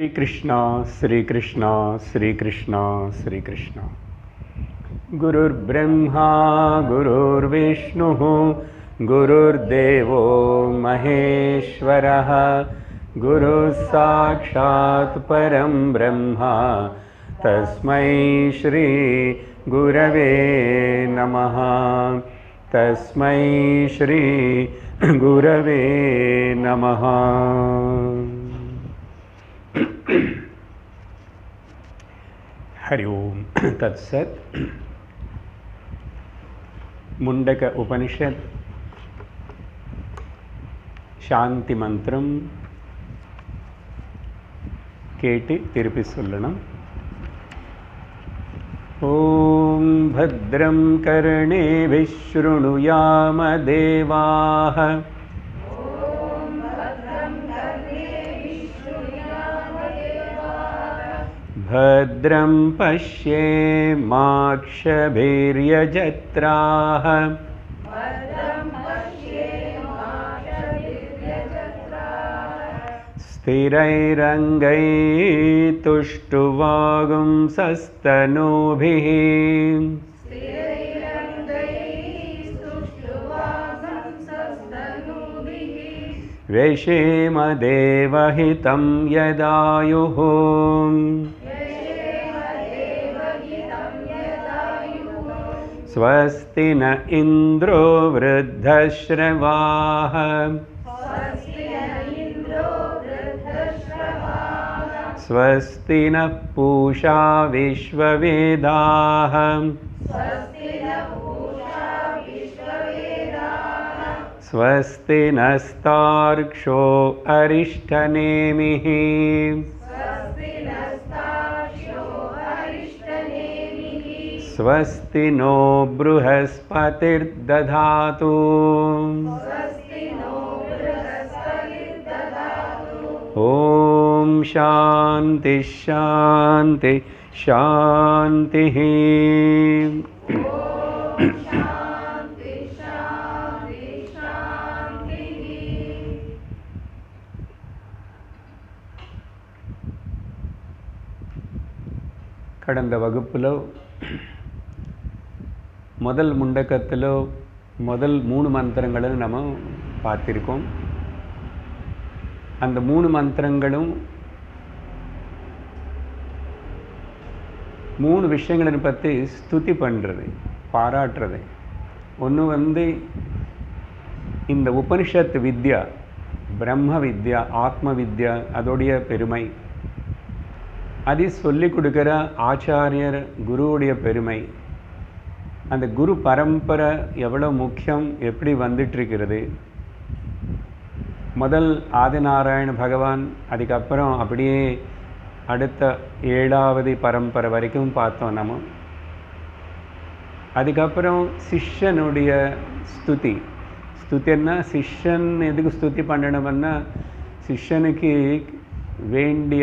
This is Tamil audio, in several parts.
श्री कृष्णा श्री कृष्णा श्री कृष्णा श्री कृष्णा। गुरुर्ब्रह्मा गुरुर्विष्णुः गुरुर्देवो महेश्वरः गुरुसाक्षात् परं ब्रह्म तस्मै श्री गुरवे नमः। तस्मै श्री गुरवे नमः। हरि ओम तत्सत। मुंडक उपनिषद शांति मंत्रम केटी तिरुपि सोल्लणम। ओम भद्रं कर्णेभिः शृणुयाम देवाः भद्रं पश्येमाक्षभिर्यजत्राः स्थिरैरङ्गैस्तुष्टुवागुंसस्तनूभिः व्यशेम देवहितं यदायुः। स्वस्ति न इंद्रो वृद्धश्रवाः स्वस्ति न पूषा विश्ववेदाः स्वस्ति नस्तार्क्ष्यो अरिष्टनेमिः स्वस्ति नो बृहस्पतिर्दधातु ओम शांति शांति शांतिः। கடந்த வகுப்புல முதல் முண்டக்கத்தில் முதல் 3 மந்திரங்களை நம்ம பார்த்திருக்கோம். அந்த 3 மந்திரங்களும் 3 விஷயங்களை பற்றி ஸ்துதி பண்ணுறது, பாராட்டுறது. ஒன்று இந்த உபனிஷத் வித்யா, பிரம்ம வித்யா, ஆத்ம வித்யா, அதோடைய பெருமை, அதை சொல்லிக் கொடுக்குற ஆச்சாரியர் குருவுடைய பெருமை, அந்த குரு பரம்பரை எவ்வளோ முக்கியம், எப்படி வந்துட்டுருக்கிறது. முதல் ஆதிநாராயண பகவான், அதுக்கப்புறம் அப்படியே அடுத்த 7வது பரம்பரை வரைக்கும் பார்த்தோம் நம்ம. அதுக்கப்புறம் சிஷ்யனுடைய ஸ்துதி. ஸ்துதின்னா சிஷ்யன் எதுக்கு ஸ்துதி பண்ணணும்னா, சிஷ்யனுக்கு வேண்டிய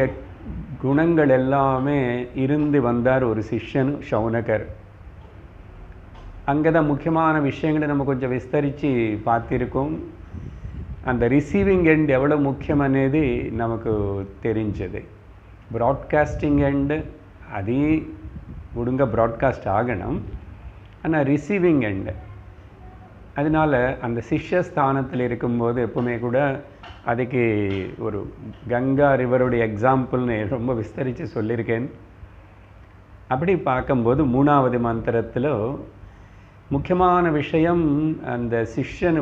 குணங்கள் எல்லாமே இருந்து வந்தார் ஒரு சிஷ்யன் சௌனகர். அங்கே தான் முக்கியமான விஷயங்களை நம்ம கொஞ்சம் விஸ்தரித்து பார்த்திருக்கோம். அந்த ரிசீவிங் எண்ட் எவ்வளோ முக்கியம் అనేది நமக்கு தெரிஞ்சது. ப்ராட்காஸ்டிங் எண்டு அது ஒழுங்காக ப்ராட்காஸ்ட் ஆகணும், ஆனால் ரிசீவிங் எண்டு அதனால் அந்த சிஷ்யஸ்தானத்தில் இருக்கும்போது எப்பவுமே கூட அதுக்கு ஒரு கங்கா ரிவருடைய எக்ஸாம்பிள்னு ரொம்ப விஸ்தரித்து சொல்லியிருக்கேன். அப்படி பார்க்கும்போது 3வது மந்திரத்தில் முக்கியமான விஷயம், அந்த சிஷ்யன்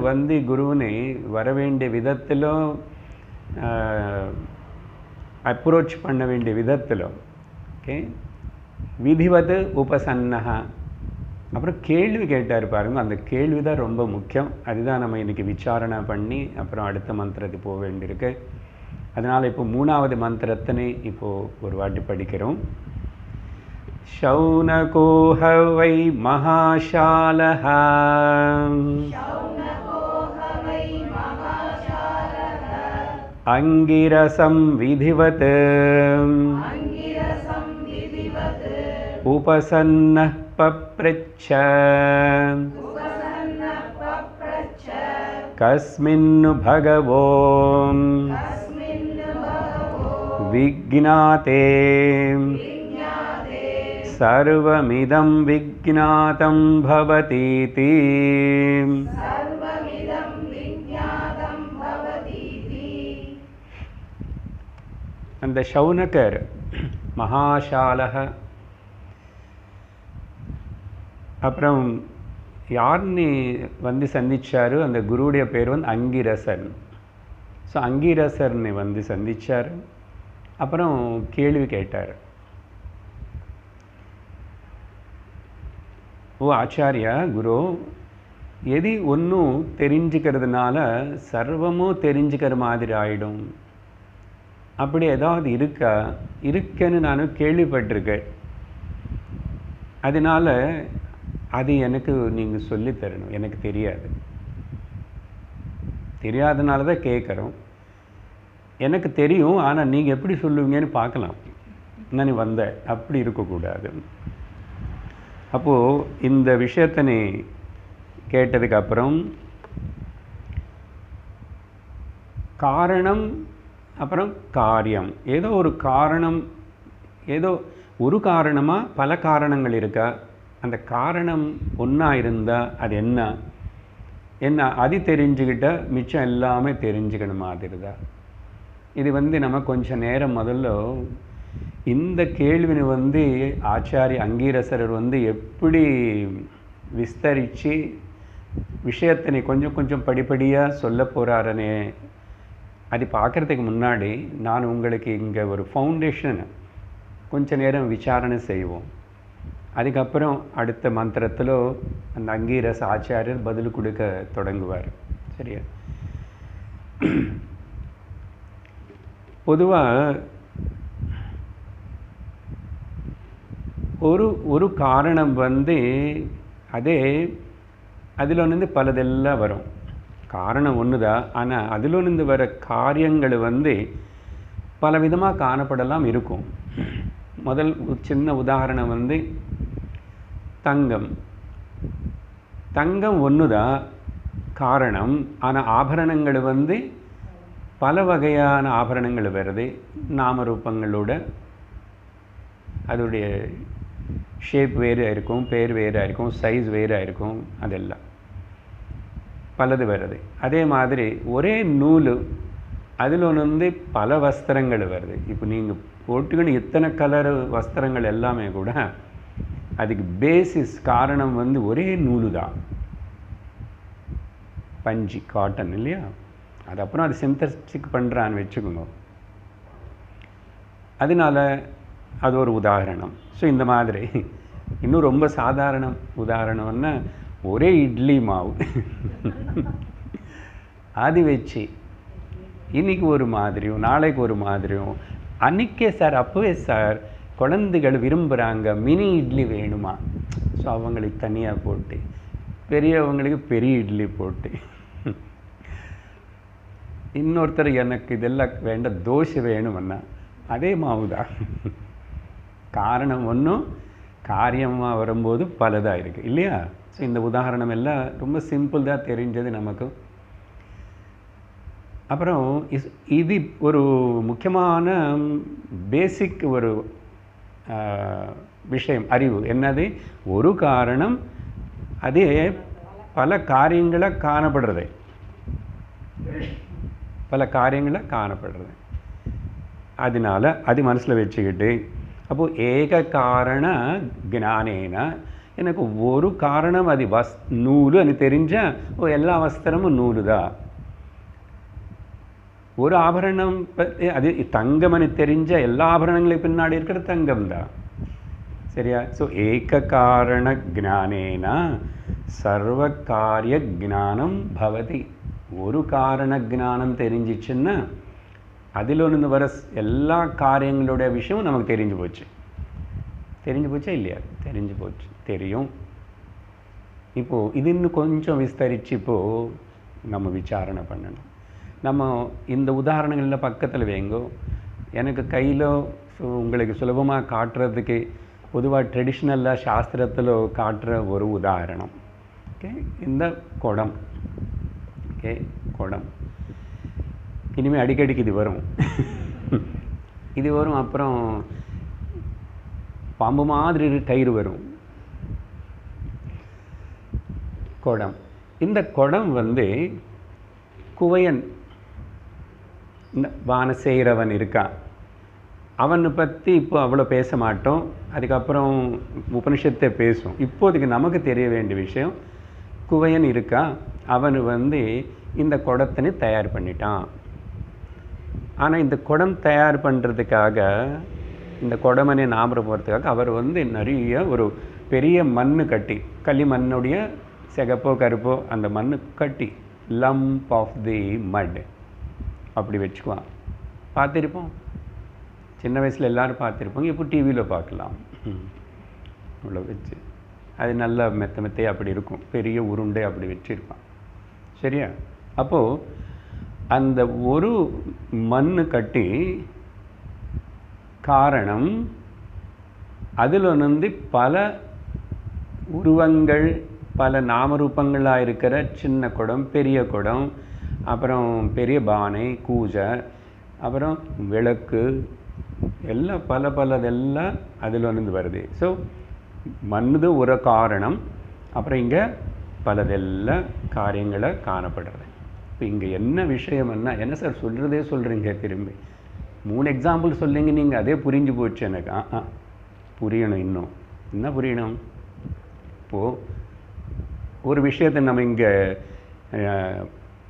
குருவினை வரவேண்டிய விதத்திலும் அப்ரோச் பண்ண வேண்டிய விதத்திலும் ஓகே விதிவது உபசன்னஹா. அப்புறம் கேள்வி கேட்டார் பாருங்க, அந்த கேள்வி தான் ரொம்ப முக்கியம். அதுதான் நம்ம இன்றைக்கி விசாரணை பண்ணி அப்புறம் அடுத்த மந்திரத்துக்கு போக வேண்டியிருக்கு. அதனால் இப்போ 3வது மந்திரத்தினை இப்போது ஒரு வாட்டி படிக்கிறோம். शौनको ह वै महाशालः अंगिरसं विधिवत् उपसन्नः पप्रच्छ कस्मिन् भगवो विज्ञाते सर्वमिदं विज्ञातं भवतीति அந்த சௌனகர் மகாசாலக அப்புறம் யார்னு வந்து சந்திச்சாரு, அந்த குருவுடைய பேர் வந்து அங்கிரசன். ஸோ அங்கிரசர்னு வந்து சந்திச்சார். அப்புறம் கேள்வி கேட்டார். ஓ ஆச்சாரியா குரு, எது ஒன்றும் தெரிஞ்சுக்கிறதுனால சர்வமும் தெரிஞ்சுக்கிற மாதிரி ஆகிடும், அப்படி ஏதாவது இருக்கா? இருக்குன்னு நான் கேள்விப்பட்டிருக்கேன். அதனால அது எனக்கு நீங்கள் சொல்லித்தரணும். எனக்கு தெரியாது, தெரியாதனால தான் கேட்குறோம். எனக்கு தெரியும், ஆனால் நீங்கள் எப்படி சொல்லுவீங்கன்னு பார்க்கலாம். நான் வந்தேன், அப்படி இருக்கக்கூடாது. அப்போது இந்த விஷயத்தை நீ கேட்டதுக்கப்புறம் காரணம் அப்புறம் காரியம், ஏதோ ஒரு காரணம், ஏதோ ஒரு காரணமாக பல காரணங்கள் இருக்கா? அந்த காரணம் ஒன்றா இருந்தால் அது என்ன என்ன அது தெரிஞ்சுக்கிட்டால் மிச்சம் எல்லாமே தெரிஞ்சுக்கணும் மாதிரி தான். இது வந்து நம்ம கொஞ்சம் நேரம் முதல்ல இந்த கேள்வினை வந்து ஆச்சாரிய அங்கீரசரர் வந்து எப்படி விஸ்தரித்து விஷயத்தினை கொஞ்சம் கொஞ்சம் படிப்படியாக சொல்ல போகிறாரனே, அது பார்க்குறதுக்கு முன்னாடி நான் உங்களுக்கு இங்கே ஒரு ஃபவுண்டேஷன் கொஞ்ச நேரம் விசாரணை செய்வோம். அதுக்கப்புறம் அடுத்த மந்திரத்தில் அந்த அங்கீரச ஆச்சாரியர் பதில் கொடுக்க தொடங்குவார். சரியா? பொதுவாக ஒரு காரணம் வந்து அதே அதில் வந்து பலதெல்லாம் வரும். காரணம் ஒன்று தான், ஆனால் அதிலிருந்து வர காரியங்கள் வந்து பலவிதமாக காணப்படலாம் இருக்கும். முதல் சின்ன உதாரணம் வந்து தங்கம். தங்கம் ஒன்று தான் காரணம், ஆனால் ஆபரணங்கள் வந்து பல வகையான ஆபரணங்கள் வருது. நாமரூபங்களோட அதோடைய ஷேப் வேறு இருக்கும், பேர் வேறு இருக்கும், சைஸ் வேறு இருக்கும், அதெல்லாம் பலது வருது. அதே மாதிரி ஒரே நூல் அதில் ஒன்று வந்து பல வஸ்திரங்கள் வருது. இப்போ நீங்கள் போட்டுக்கணும் இத்தனை கலர் வஸ்திரங்கள் எல்லாமே கூட அதுக்கு பேசிஸ் காரணம் வந்து ஒரே நூலு தான், பஞ்சு, காட்டன் இல்லையா? அது அப்புறம் அது சிந்தட்டிக் பண்ணுறான்னு வச்சுக்கோங்க. அதனால அது ஒரு உதாரணம். ஸோ இந்த மாதிரி இன்னும் ரொம்ப சாதாரண உதாரணம்னா ஒரே இட்லி மாவு அது வச்சு இன்றைக்கி ஒரு மாதிரியும் நாளைக்கு ஒரு மாதிரியும், அன்றைக்கே சார் அப்போவே சார் குழந்தைகள் விரும்புகிறாங்க மினி இட்லி வேணுமா, ஸோ அவங்களுக்கு தனியாக போட்டு, பெரியவங்களுக்கு பெரிய இட்லி போட்டு, இன்னொருத்தர் எனக்கு இதெல்லாம் வேண்டாம் தோசை வேணும்னா அதே மாவு தான். காரணம் ஒன்றும், காரியமாக வரும்போது பலதாக இருக்குது இல்லையா? ஸோ இந்த உதாரணம் எல்லாம் ரொம்ப சிம்பிள் தான் தெரிஞ்சது நமக்கு. அப்புறம் இது ஒரு முக்கியமான பேசிக் ஒரு விஷயம், அறிவு. என்னது? ஒரு காரணம் அதே பல காரியங்களை காணப்படுறது, பல காரியங்களை காணப்படுறது. அதனால அது மனசில் வச்சுக்கிட்டு, அப்போது ஏக காரண ஞானேன, எனக்கு ஒரு காரணம் அது நூலு அது தெரிஞ்சால் எல்லா வஸ்திரமும் நூலு தான். ஒரு ஆபரணம் அது தங்கம்னு தெரிஞ்ச எல்லா ஆபரணங்களுக்கு பின்னாடி இருக்கிற தங்கம் தான். சரியா? ஸோ ஏக காரண ஞானேன சர்வ காரிய ஞானம் பவதி. ஒரு காரண ஞானம் தெரிஞ்சிச்சுன்னா அதில் ஒன்று வர எல்லா காரியங்களுடைய விஷயமும் நமக்கு தெரிஞ்சு போச்சு. தெரிஞ்சு போச்சா இல்லையா? தெரிஞ்சு போச்சு, தெரியும். இப்போது இது இன்னும் கொஞ்சம் விஸ்தரித்து இப்போது நம்ம விசாரணை பண்ணணும். நம்ம இந்த உதாரணங்களில் பக்கத்தில் வைங்கோ. எனக்கு கையில் உங்களுக்கு சுலபமாக காட்டுறதுக்கு பொதுவாக ட்ரெடிஷ்னலாக சாஸ்திரத்தில் காட்டுற ஒரு உதாரணம். ஓகே, இந்த குடம். ஓகே, குடம் இனிமேல் அடிக்கடிக்கு இது வரும். இது வரும். அப்புறம் பாம்பு மாதிரி கயிறு வரும். குடம். இந்த குடம் வந்து குவையன் பானை செய்கிறவன் இருக்கான். அவனை பற்றி இப்போ அவ்வளோ பேச மாட்டோம். அதுக்கப்புறம் உபனிஷத்தை பேசும். இப்போதைக்கு நமக்கு தெரிய வேண்டிய விஷயம், குவையன் இருக்கா, அவன் வந்து இந்த குடத்தினை தயார் பண்ணிட்டான். ஆனால் இந்த குடம் தயார் பண்ணுறதுக்காக, இந்த குடமனை நாமரம் போகிறதுக்காக அவர் வந்து நிறைய ஒரு பெரிய மண் கட்டி, களிமண்ணுடைய சிகப்போ கருப்போ அந்த மண் கட்டி, லம்ப் ஆஃப் தி மட் அப்படி வச்சுக்குவான். பார்த்துருப்போம், சின்ன வயசில் எல்லோரும் பார்த்துருப்போம். இப்போ டிவியில் பார்க்கலாம். இவ்வளோ வச்சு அது நல்லா மெத்தையாக அப்படி இருக்கும், பெரிய உருண்டை அப்படி வச்சுருப்பான். சரியா? அப்போது அந்த ஒரு மண் கட்டி காரணம், அதில் வந்து பல உருவங்கள், பல நாமரூபங்களாக இருக்கிற சின்ன குடம், பெரிய குடம், அப்புறம் பெரிய பானை, கூஜை, அப்புறம் விளக்கு, எல்லாம் பலதெல்லாம் அதில் வந்து வருது. ஸோ மண்ணுது ஒரு காரணம், அப்புறம் இங்கே பலதெல்லாம் காரியங்களை காணப்படுறது. இப்போ இங்கே என்ன விஷயம்னா, என்ன சார் சொல்கிறதே சொல்கிறீங்க திரும்பி 3 எக்ஸாம்பிள் சொல்லிங்க நீங்கள், அதே புரிஞ்சு போச்சு எனக்கு. புரியணும். இன்னும் என்ன புரியணும்? இப்போது ஒரு விஷயத்தை நம்ம இங்கே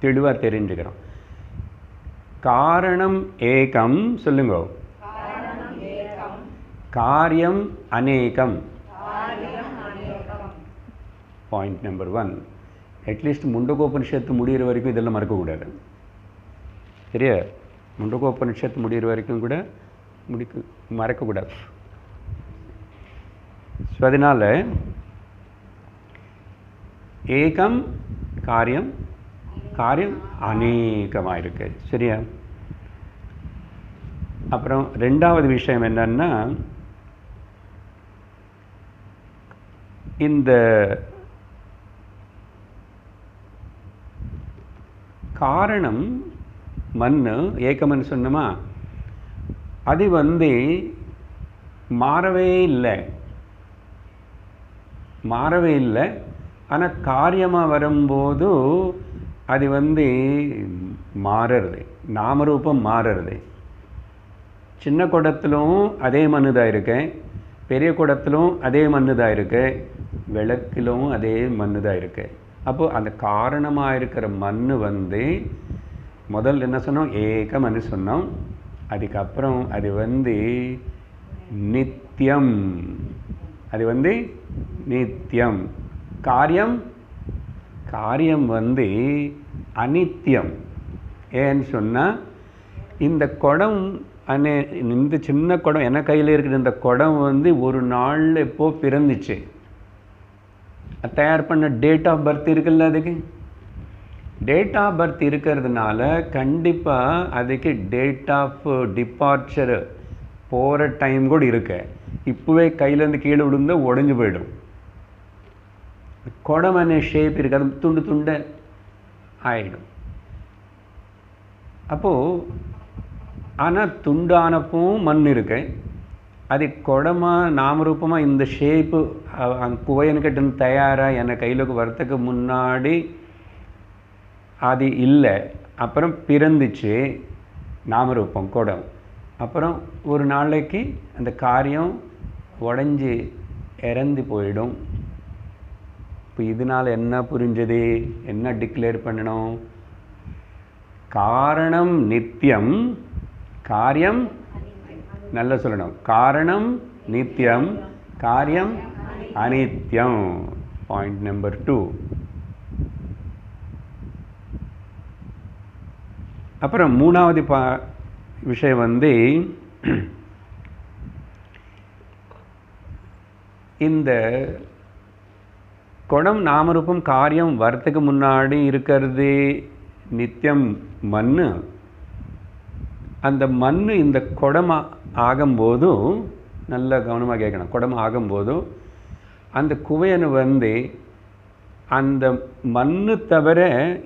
தெளிவாக தெரிஞ்சுக்கிறோம். காரணம் ஏகம் சொல்லுங்க, காரியம் அநேகம். Point number 1. அட்லீஸ்ட் முண்டகோபனிஷத்து முடிகிற வரைக்கும் இதெல்லாம் மறக்கக்கூடாது. சரியா? முண்டகோபனிஷத்து முடிகிற வரைக்கும் கூட மறக்கக்கூடாது. ஸோ அதனால் ஏகம் காரியம், காரியம் அநேகமாக இருக்கு. சரியா? அப்புறம் ரெண்டாவது விஷயம் என்னன்னா, இந்த காரணம் மண்ணு ஏகமன்னு சொன்னோமா, அது வந்து மாறவே இல்லை. ஆனால் காரியமாக வரும்போது அது வந்து மாறுறது, நாமரூபம் மாறுறது. சின்ன குடத்திலும் அதே மண்ணு தான் இருக்கு, பெரிய குடத்திலும் அதே மண்ணு தான் இருக்கு, விளக்கிலும் அதே மண்ணு தான் இருக்கு. அப்போது அந்த காரணமாக இருக்கிற மண் வந்து முதல்ல என்ன சொன்னோம், ஏகம்னு சொன்னோம். அதுக்கப்புறம் அது வந்து நித்தியம். அது வந்து நித்தியம். காரியம் வந்து அநித்தியம். ஏன்னு சொன்னால், இந்த குடம் இந்த சின்ன குடம் என்ன கையில் இருக்கிற இந்த குடம் வந்து ஒரு நாளில் எப்போ பிறந்துச்சு, தயார் பண்ண டேட் ஆஃப் பர்த் இருக்குல்ல, அதுக்கு டேட் ஆஃப் பர்த் இருக்கிறதுனால கண்டிப்பாக அதுக்கு டேட் ஆஃப் டிபார்ச்சர் போகிற டைம் கூட இருக்கு. இப்போவே கையிலேருந்து கீழே விழுந்தா உடஞ்சி போயிடும். குடமனை ஷேப் இருக்காது, துண்டு துண்டு ஆயிடும். அப்போது ஆனால் துண்டானப்பவும் மண் இருக்கு, அது குடமாக நாமரூபமாக இந்த ஷேப்பு குவையன்கிட்ட தயாராக என்னை கையிலுக்கு வரத்துக்கு முன்னாடி அது இல்லை. அப்புறம் பிறந்துச்சு நாமரூபம் குடம். அப்புறம் ஒரு நாளைக்கு அந்த காரியம் உடஞ்சி இறந்து போயிடும். இப்போ இதனால் என்ன புரிஞ்சது, என்ன டிக்ளேர் பண்ணணும்? காரணம் நித்தியம், காரியம் நல்லா சொல்லணும். காரணம் நித்தியம், காரியம் அநித்தியம். Point number 2. அப்புறம் மூணாவது விஷயம் வந்து, இந்த குடம் நாமரூபம் காரியம் வரத்துக்கு முன்னாடி இருக்கிறது நித்தியம் மண். அந்த மண் இந்த குடம் ஆகும்போதும் நல்ல கவனமாக கேட்கணும். குடம் ஆகும்போதும் அந்த குவையன் வந்து அந்த மண்ணு தவிர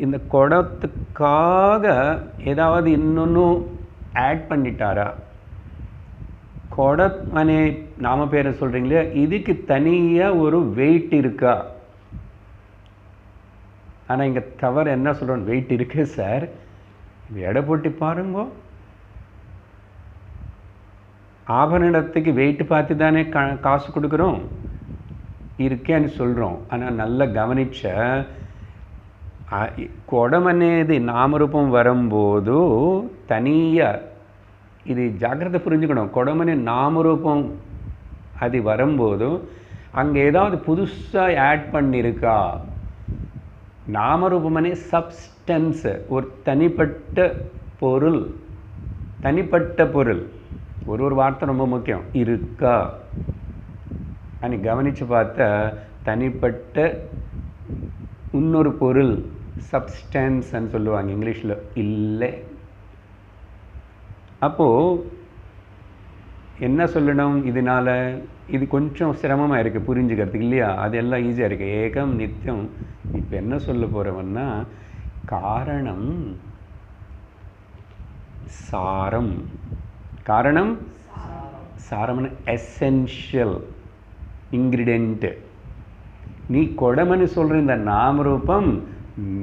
இந்த குடத்துக்காக ஏதாவது இன்னொன்று ஆட் பண்ணிட்டாரா? குடம் அனே நாம பேரை சொல்கிறீங்களே, இதுக்கு தனியாக ஒரு வெயிட் இருக்கா? ஆனால் இங்கே தவறு என்ன சொல்கிறோம், வெயிட் இருக்கு சார், எடை போட்டு பாருங்க. ஆபரணத்துக்கு வெயிட் பார்த்து தானே காசு கொடுக்குறோம், இருக்கேன்னு சொல்கிறோம். ஆனால் நல்லா கவனிச்ச குடம் అనేది నామరూపం வரும்போது தனியாக இது ஜாக்கிரதை புரிஞ்சுக்கணும். குடம் అనే நாமரூபம் அது வரும்போது அங்கே ஏதாவது புதுசாக ஆட் பண்ணியிருக்கா? நாமரூபம் அనే சப்ஸ்டன்ஸ், ஒரு தனிப்பட்ட பொருள், தனிப்பட்ட பொருள். ஒரு வார்த்தை ரொம்ப முக்கியம், இருக்கா అని கவனித்து பார்த்தா தனிப்பட்ட இன்னொரு பொருள் சப்ஸ்டன்ஸ்ன்னு சொல்லுவாங்க இங்கிலீஷில், இல்லை. அப்போது என்ன சொல்லணும் இதனால்? இது கொஞ்சம் சிரமமாக இருக்குது புரிஞ்சுக்கிறதுக்கு இல்லையா? அதெல்லாம் ஈஸியாக இருக்குது. ஏகம் நித்தியம். இப்போ என்ன சொல்ல போகிறவன்னா, காரணம் சாரம். காரணம் சாரம்னு எசென்ஷியல் இன்க்ரீடியன்ட். நீ குடம்னு சொல்கிற இந்த நாமரூபம்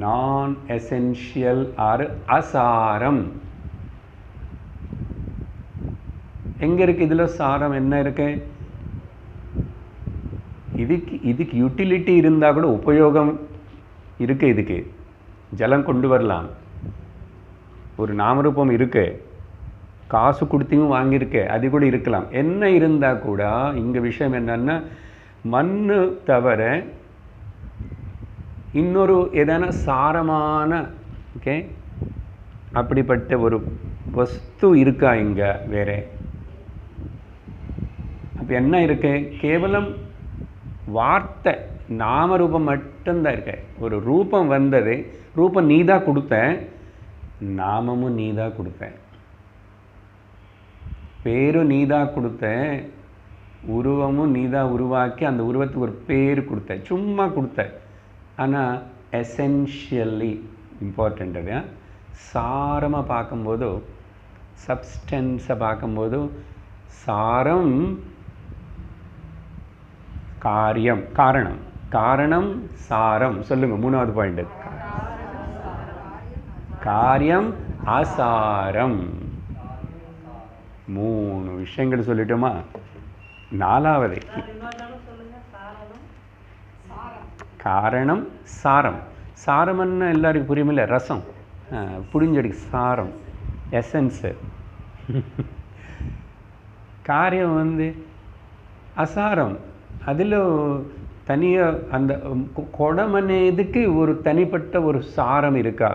நான் எசென்ஷியல் ஆர் அசாரம். எங்கே இருக்குது இதில் சாரம்? என்ன இருக்கு? இதுக்கு யூட்டிலிட்டி இருந்தால் கூட உபயோகம் இருக்கு. இதுக்கு ஜலம் கொண்டு வரலாம். ஒரு நாமரூபம் இருக்கு, காசு கொடுத்தியும் வாங்கியிருக்க, அது கூட இருக்கலாம். என்ன இருந்தால் கூட இங்கே விஷயம் என்னன்னா, மண்ணு தவிர இன்னொரு ஏதான சாரமான ஓகே அப்படிப்பட்ட ஒரு வஸ்து இருக்கா இங்கே வேறு? அப்போ என்ன இருக்கு? கேவலம் வார்த்தை நாமரூபம் மட்டும்தான் இருக்கு. ஒரு ரூபம் வந்தது, ரூபம் நீதான் கொடுத்த, நாமமும் நீதான் கொடுத்த, பேரும் நீதான் கொடுத்த, உருவமும் நீதான் உருவாக்கி அந்த உருவத்துக்கு ஒரு பேர் கொடுத்த, சும்மா கொடுத்த. ஆனால் எசென்ஷியலி இம்பார்ட்டண்ட் அது. சாரமாக பார்க்கும்போது, சப்ஸ்டன்ஸை பார்க்கும்போது, சாரம் காரியம், காரணம், காரணம் சாரம். சொல்லுங்க மூணாவது பாயிண்ட். காரியம் அசாரம். 3 விஷயங்கள் சொல்லிட்டோமா? நாலாவது காரணம் சாரம். சாரம்னு எல்லாருக்கும் புரியுமில்ல? ரசம் புடிஞ்சடி சாரம், எசன்ஸு. காரியம் வந்து அசாரம். அதில் தனியாக அந்த குடம் అనేதுக்கு ஒரு தனிப்பட்ட ஒரு சாரம் இருக்கா?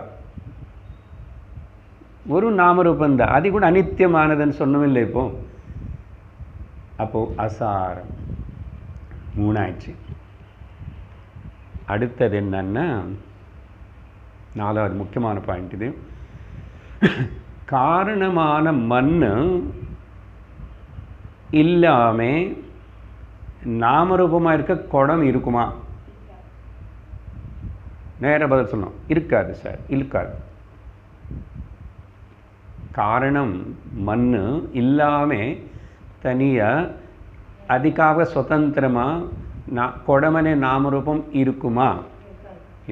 ஒரு நாமரூபம் தான், அது கூட அனித்தியமானதுன்னு சொன்னோமில்லை இப்போ. அப்போது அசாரம் 3 ஆயிடுச்சு. அடுத்தது என்னன்னா, 4வது முக்கியமான பாயிண்ட் இது. காரணமான மண் இல்லாமல் நாமரூபமாக இருக்க குடம் இருக்குமா? நேராக பதில் சொல்லணும். இருக்காது சார், இருக்காது. காரணம் மண் இல்லாமல் தனியாக அதுக்காக சுதந்திரமாக குடமனே நாமரூபம் இருக்குமா?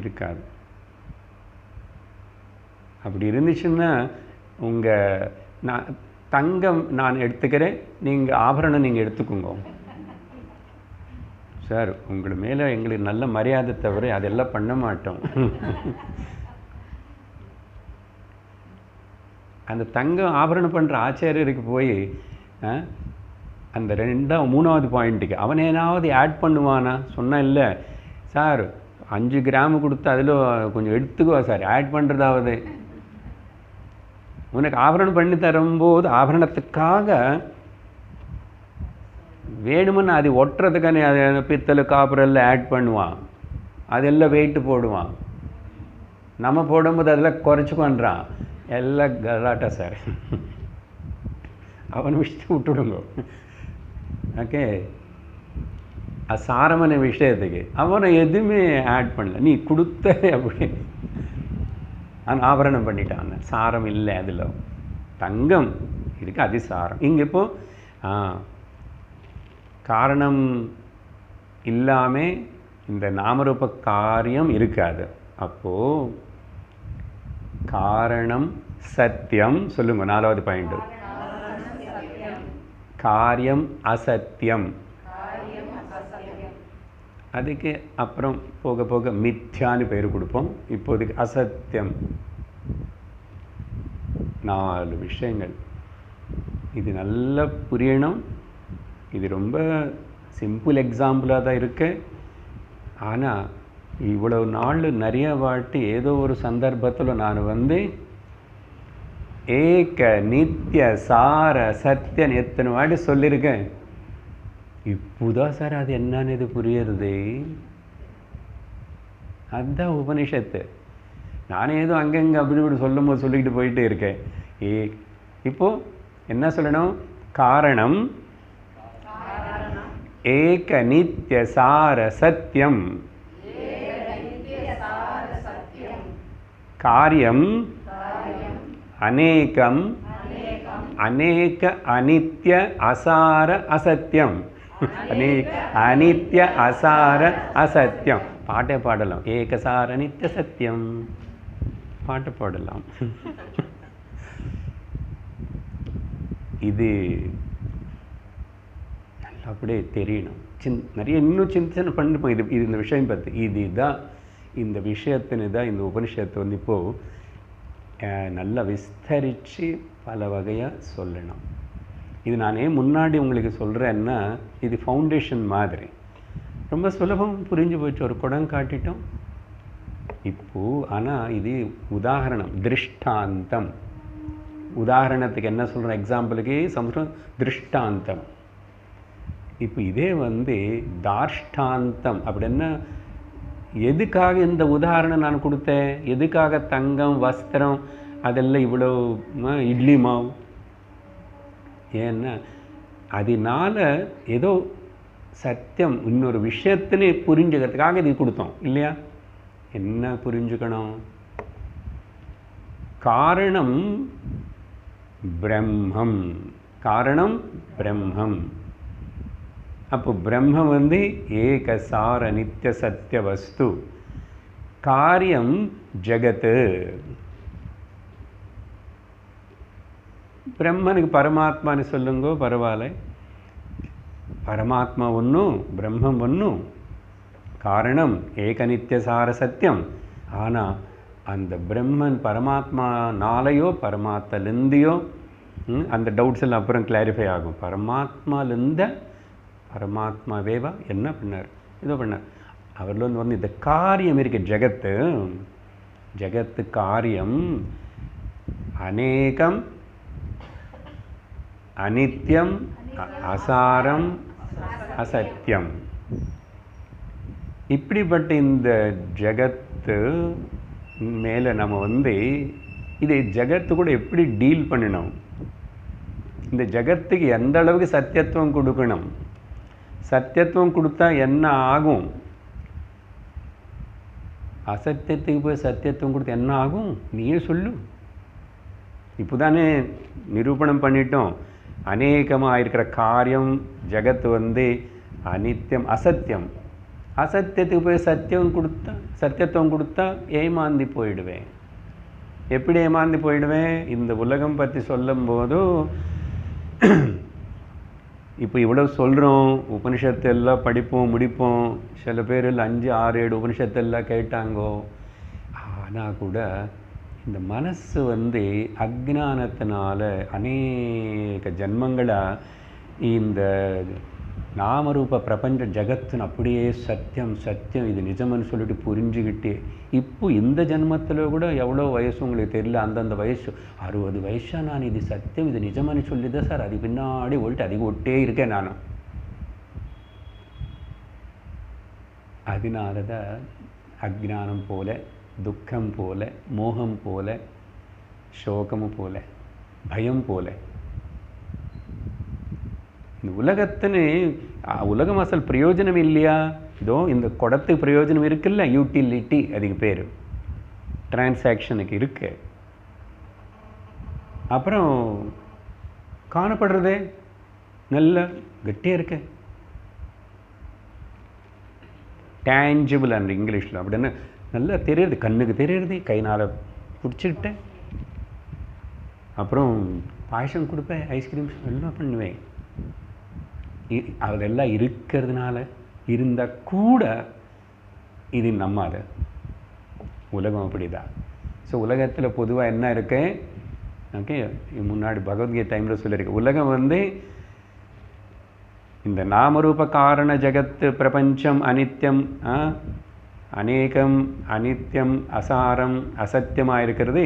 இருக்காது. அப்படி இருந்துச்சுன்னா உங்கள் தங்கம் நான் எடுத்துக்கிறேன், நீங்கள் ஆபரணம் நீங்கள் எடுத்துக்கோங்க சார். உங்கள் மேலே எங்களுக்கு நல்ல மரியாதை தவிர அதெல்லாம் பண்ண மாட்டோம். அந்த தங்கம் ஆபரணம் பண்ணுற ஆச்சாரியருக்கு போய் அந்த 3வது பாயிண்ட்டுக்கு அவன் ஏதாவது ஆட் பண்ணுவானா? சொன்னால் இல்லை சார், 5 கிராம் கொடுத்து அதில் கொஞ்சம் எடுத்துக்குவா சார், ஆட் பண்ணுறதாவது. உனக்கு ஆபரணம் பண்ணி தரும்போது ஆபரணத்துக்காக வேணுமுன்னு அது ஒட்டுறதுக்கானே அது பித்தளை காப்பரெல்லாம் ஆட் பண்ணுவான், அதெல்லாம் வெயிட்டு போடுவான். நம்ம போடும்போது அதெல்லாம் குறைச்சி பண்ணுறான். எல்லாம் கலாட்டா சார். அவன் விஷயத்தை விட்டுடுங்க. ஓகே, அசாரமான விஷயத்துக்கு அவனை எதுவுமே ஆட் பண்ணல. நீ கொடுத்த அப்படி ஆபரணம் பண்ணிட்டான். சாரம் இல்லை, அதில் தங்கம் இருக்குது, அது சாரம். இங்கே இப்போது காரணம் இல்லாமல் இந்த நாமரூப காரியம் இருக்காது. அப்போது காரணம் சத்தியம் சொல்லுங்க. 4வது பாயிண்ட். காரியம் அசத்தியம். அதுக்கு அப்புறம் போக போக மித்யான்னு பேர் கொடுப்போம். இப்போதைக்கு அசத்தியம். 4 விஷயங்கள். இது நல்லா புரியணும். இது ரொம்ப சிம்பிள் எக்ஸாம்பிளாக தான் இருக்கு. ஆனால் இவ்வளவு நாள் நிறைய வாட்டி ஏதோ ஒரு சந்தர்ப்பத்தில் நான் ஏக நித்திய சார சத்தியன் எத்தனை வாட்டி சொல்லியிருக்கேன். இப்போதான் சார் அது என்னன்னு இது புரியுறது. அதுதான் உபனிஷத்து. நானே ஏதோ அங்கங்கே அப்படி இப்படி சொல்லும்போது சொல்லிக்கிட்டு போயிட்டே இருக்கேன். இப்போ என்ன சொல்லணும்? காரணம் ஏக நித்திய சார சத்தியம். காரியம் அநேகம் அநேக அனித்ய அசார அசத்தியம். அனித்ய அசார அசத்தியம். பாட்டே பாடலாம். ஏகசார நித்திய சத்தியம் பாட்டு பாடலாம். இது அப்படியே தெரியணும். நிறைய இன்னும் சிந்தனை பண்ணிப்போம். இது இந்த விஷயம் பற்றி இதுதான் இந்த விஷயத்தின்னு தான் இந்த உபனிஷத்தை இப்போது நல்லா விஸ்தரித்து பல வகையாக சொல்லணும். இது நானே முன்னாடி உங்களுக்கு சொல்கிறேன்னா இது ஃபவுண்டேஷன் மாதிரி ரொம்ப சுலபம் புரிஞ்சு போச்சு. ஒரு குடம் காட்டிட்டோம் இப்போது. ஆனால் இது உதாரணம், திருஷ்டாந்தம். உதாரணத்துக்கு என்ன சொல்கிறோம்? எக்ஸாம்பிளுக்கு சம்ஸ்கிருதம் திருஷ்டாந்தம். இப்போ இதே தார்ஷ்டாந்தம் அப்படின்னா எதுக்காக இந்த உதாரணம் நான் கொடுத்தேன்? எதுக்காக தங்கம் வஸ்திரம் அதெல்லாம் இவ்வளோ இட்லி மாவு? ஏன்னா அதனால் ஏதோ சத்தியம் இன்னொரு விஷயத்தினே புரிஞ்சுக்கிறதுக்காக இது கொடுத்தோம் இல்லையா? என்ன புரிஞ்சுக்கணும்? காரணம் பிரம்மம். காரணம் பிரம்மம். அப்போ பிரம்மம் ஏகசார நித்திய சத்திய வஸ்து. காரியம் ஜகத்து. பிரம்மனுக்கு பரமாத்மான்னு சொல்லுங்கோ பரவாயில்ல. பரமாத்மா ஒன்றும் பிரம்மம் ஒன்றும். காரணம் ஏகநித்தியசார சத்தியம். ஆனால் அந்த பிரம்மன் பரமாத்மானாலேயோ பரமாத்மாலேருந்தையோ அந்த டவுட்ஸ் எல்லாம் அப்புறம் கிளாரிஃபை ஆகும். பரமாத்மாலேருந்த பரமாத்மாவேவா என்ன பண்ணார்? இதோ பண்ணார். அவரில் இந்த காரியம் இருக்கு. ஜகத்து ஜகத்து காரியம் அநேகம் அனித்யம் அசாரம் அசத்தியம். இப்படிப்பட்ட இந்த ஜகத்து மேலே நம்ம இதை ஜகத்து கூட எப்படி டீல் பண்ணணும்? இந்த ஜகத்துக்கு எந்த அளவுக்கு சத்தியத்துவம் கொடுக்கணும்? சத்தியத்துவம் கொடுத்தா என்ன ஆகும்? அசத்தியத்துக்கு போய் சத்தியத்துவம் கொடுத்தா என்ன ஆகும்? நீயே சொல்லு. இப்போ தானே நிரூபணம் பண்ணிட்டோம். அநேகமாக இருக்கிற காரியம் ஜகத்து அனித்தியம் அசத்தியம். அசத்தியத்துக்கு போய் சத்தியத்துவம் கொடுத்தா ஏமாந்தி போயிடுவேன். எப்படி ஏமாந்தி போயிடுவேன்? இந்த உலகம் பற்றி சொல்லும்போது இப்போ இவ்வளோ சொல்கிறோம். உபனிஷத்து எல்லாம் படிப்போம் முடிப்போம். சில பேர் 5, 6, 7 உபனிஷத்து எல்லாம் கேட்டாங்கோ. ஆனால் கூட இந்த மனசு அஜ்ஞானத்தினால அநேக ஜன்மங்களாக இந்த நாமரூப பிரபஞ்ச ஜகத்துன்னு அப்படியே சத்தியம் சத்தியம் இது நிஜம்னு சொல்லிட்டு புரிஞ்சுக்கிட்டு இப்போ இந்த ஜென்மத்தில் கூட எவ்வளோ வயசு உங்களுக்கு தெரியல. அந்தந்த வயசு 60 வயசாக நான் இது சத்தியம் இது நிஜம்னு சொல்லிதான் சார் அது பின்னாடி ஓல்ட்டு அதிகம் ஒட்டே இருக்கேன் நானும். அதனால தான் அஜ்ஞானம் போல, துக்கம் போல, மோகம் போல, சோகம் போல, பயம் போல இந்த உலகத்தின்னு உலகம் அசல் பிரயோஜனம் இல்லையா? இதோ இந்த குடத்துக்கு பிரயோஜனம் இருக்குல்ல, யூட்டிலிட்டி அதுக்கு பேர், டிரான்சாக்ஷனுக்கு இருக்கு. அப்புறம் காணப்படுறதே நல்ல கெட்டியாக இருக்கு. டேஞ்சிபிள் அண்ட் இங்கிலீஷில் அப்படின்னு நல்லா தெரியுது, கண்ணுக்கு தெரியுது, கைனால் பிடிச்சிக்கிட்டேன். அப்புறம் பாயசம் கொடுப்பேன், ஐஸ்கிரீம்ஸ் எல்லாம் பண்ணுவேன். அதெல்லாம் இருக்கிறதுனால இருந்தால் கூட இது நம்பாத. உலகம் அப்படிதான். ஸோ உலகத்தில் பொதுவாக என்ன இருக்கு, ஓகே, முன்னாடி பகவத்கீதை டைமில் சொல்லியிருக்கு, உலகம் வந்து இந்த நாமரூப காரண ஜகத்து பிரபஞ்சம் அனித்யம், அநேகம், அனித்யம், அசாரம், அசத்தியமாக இருக்கிறது.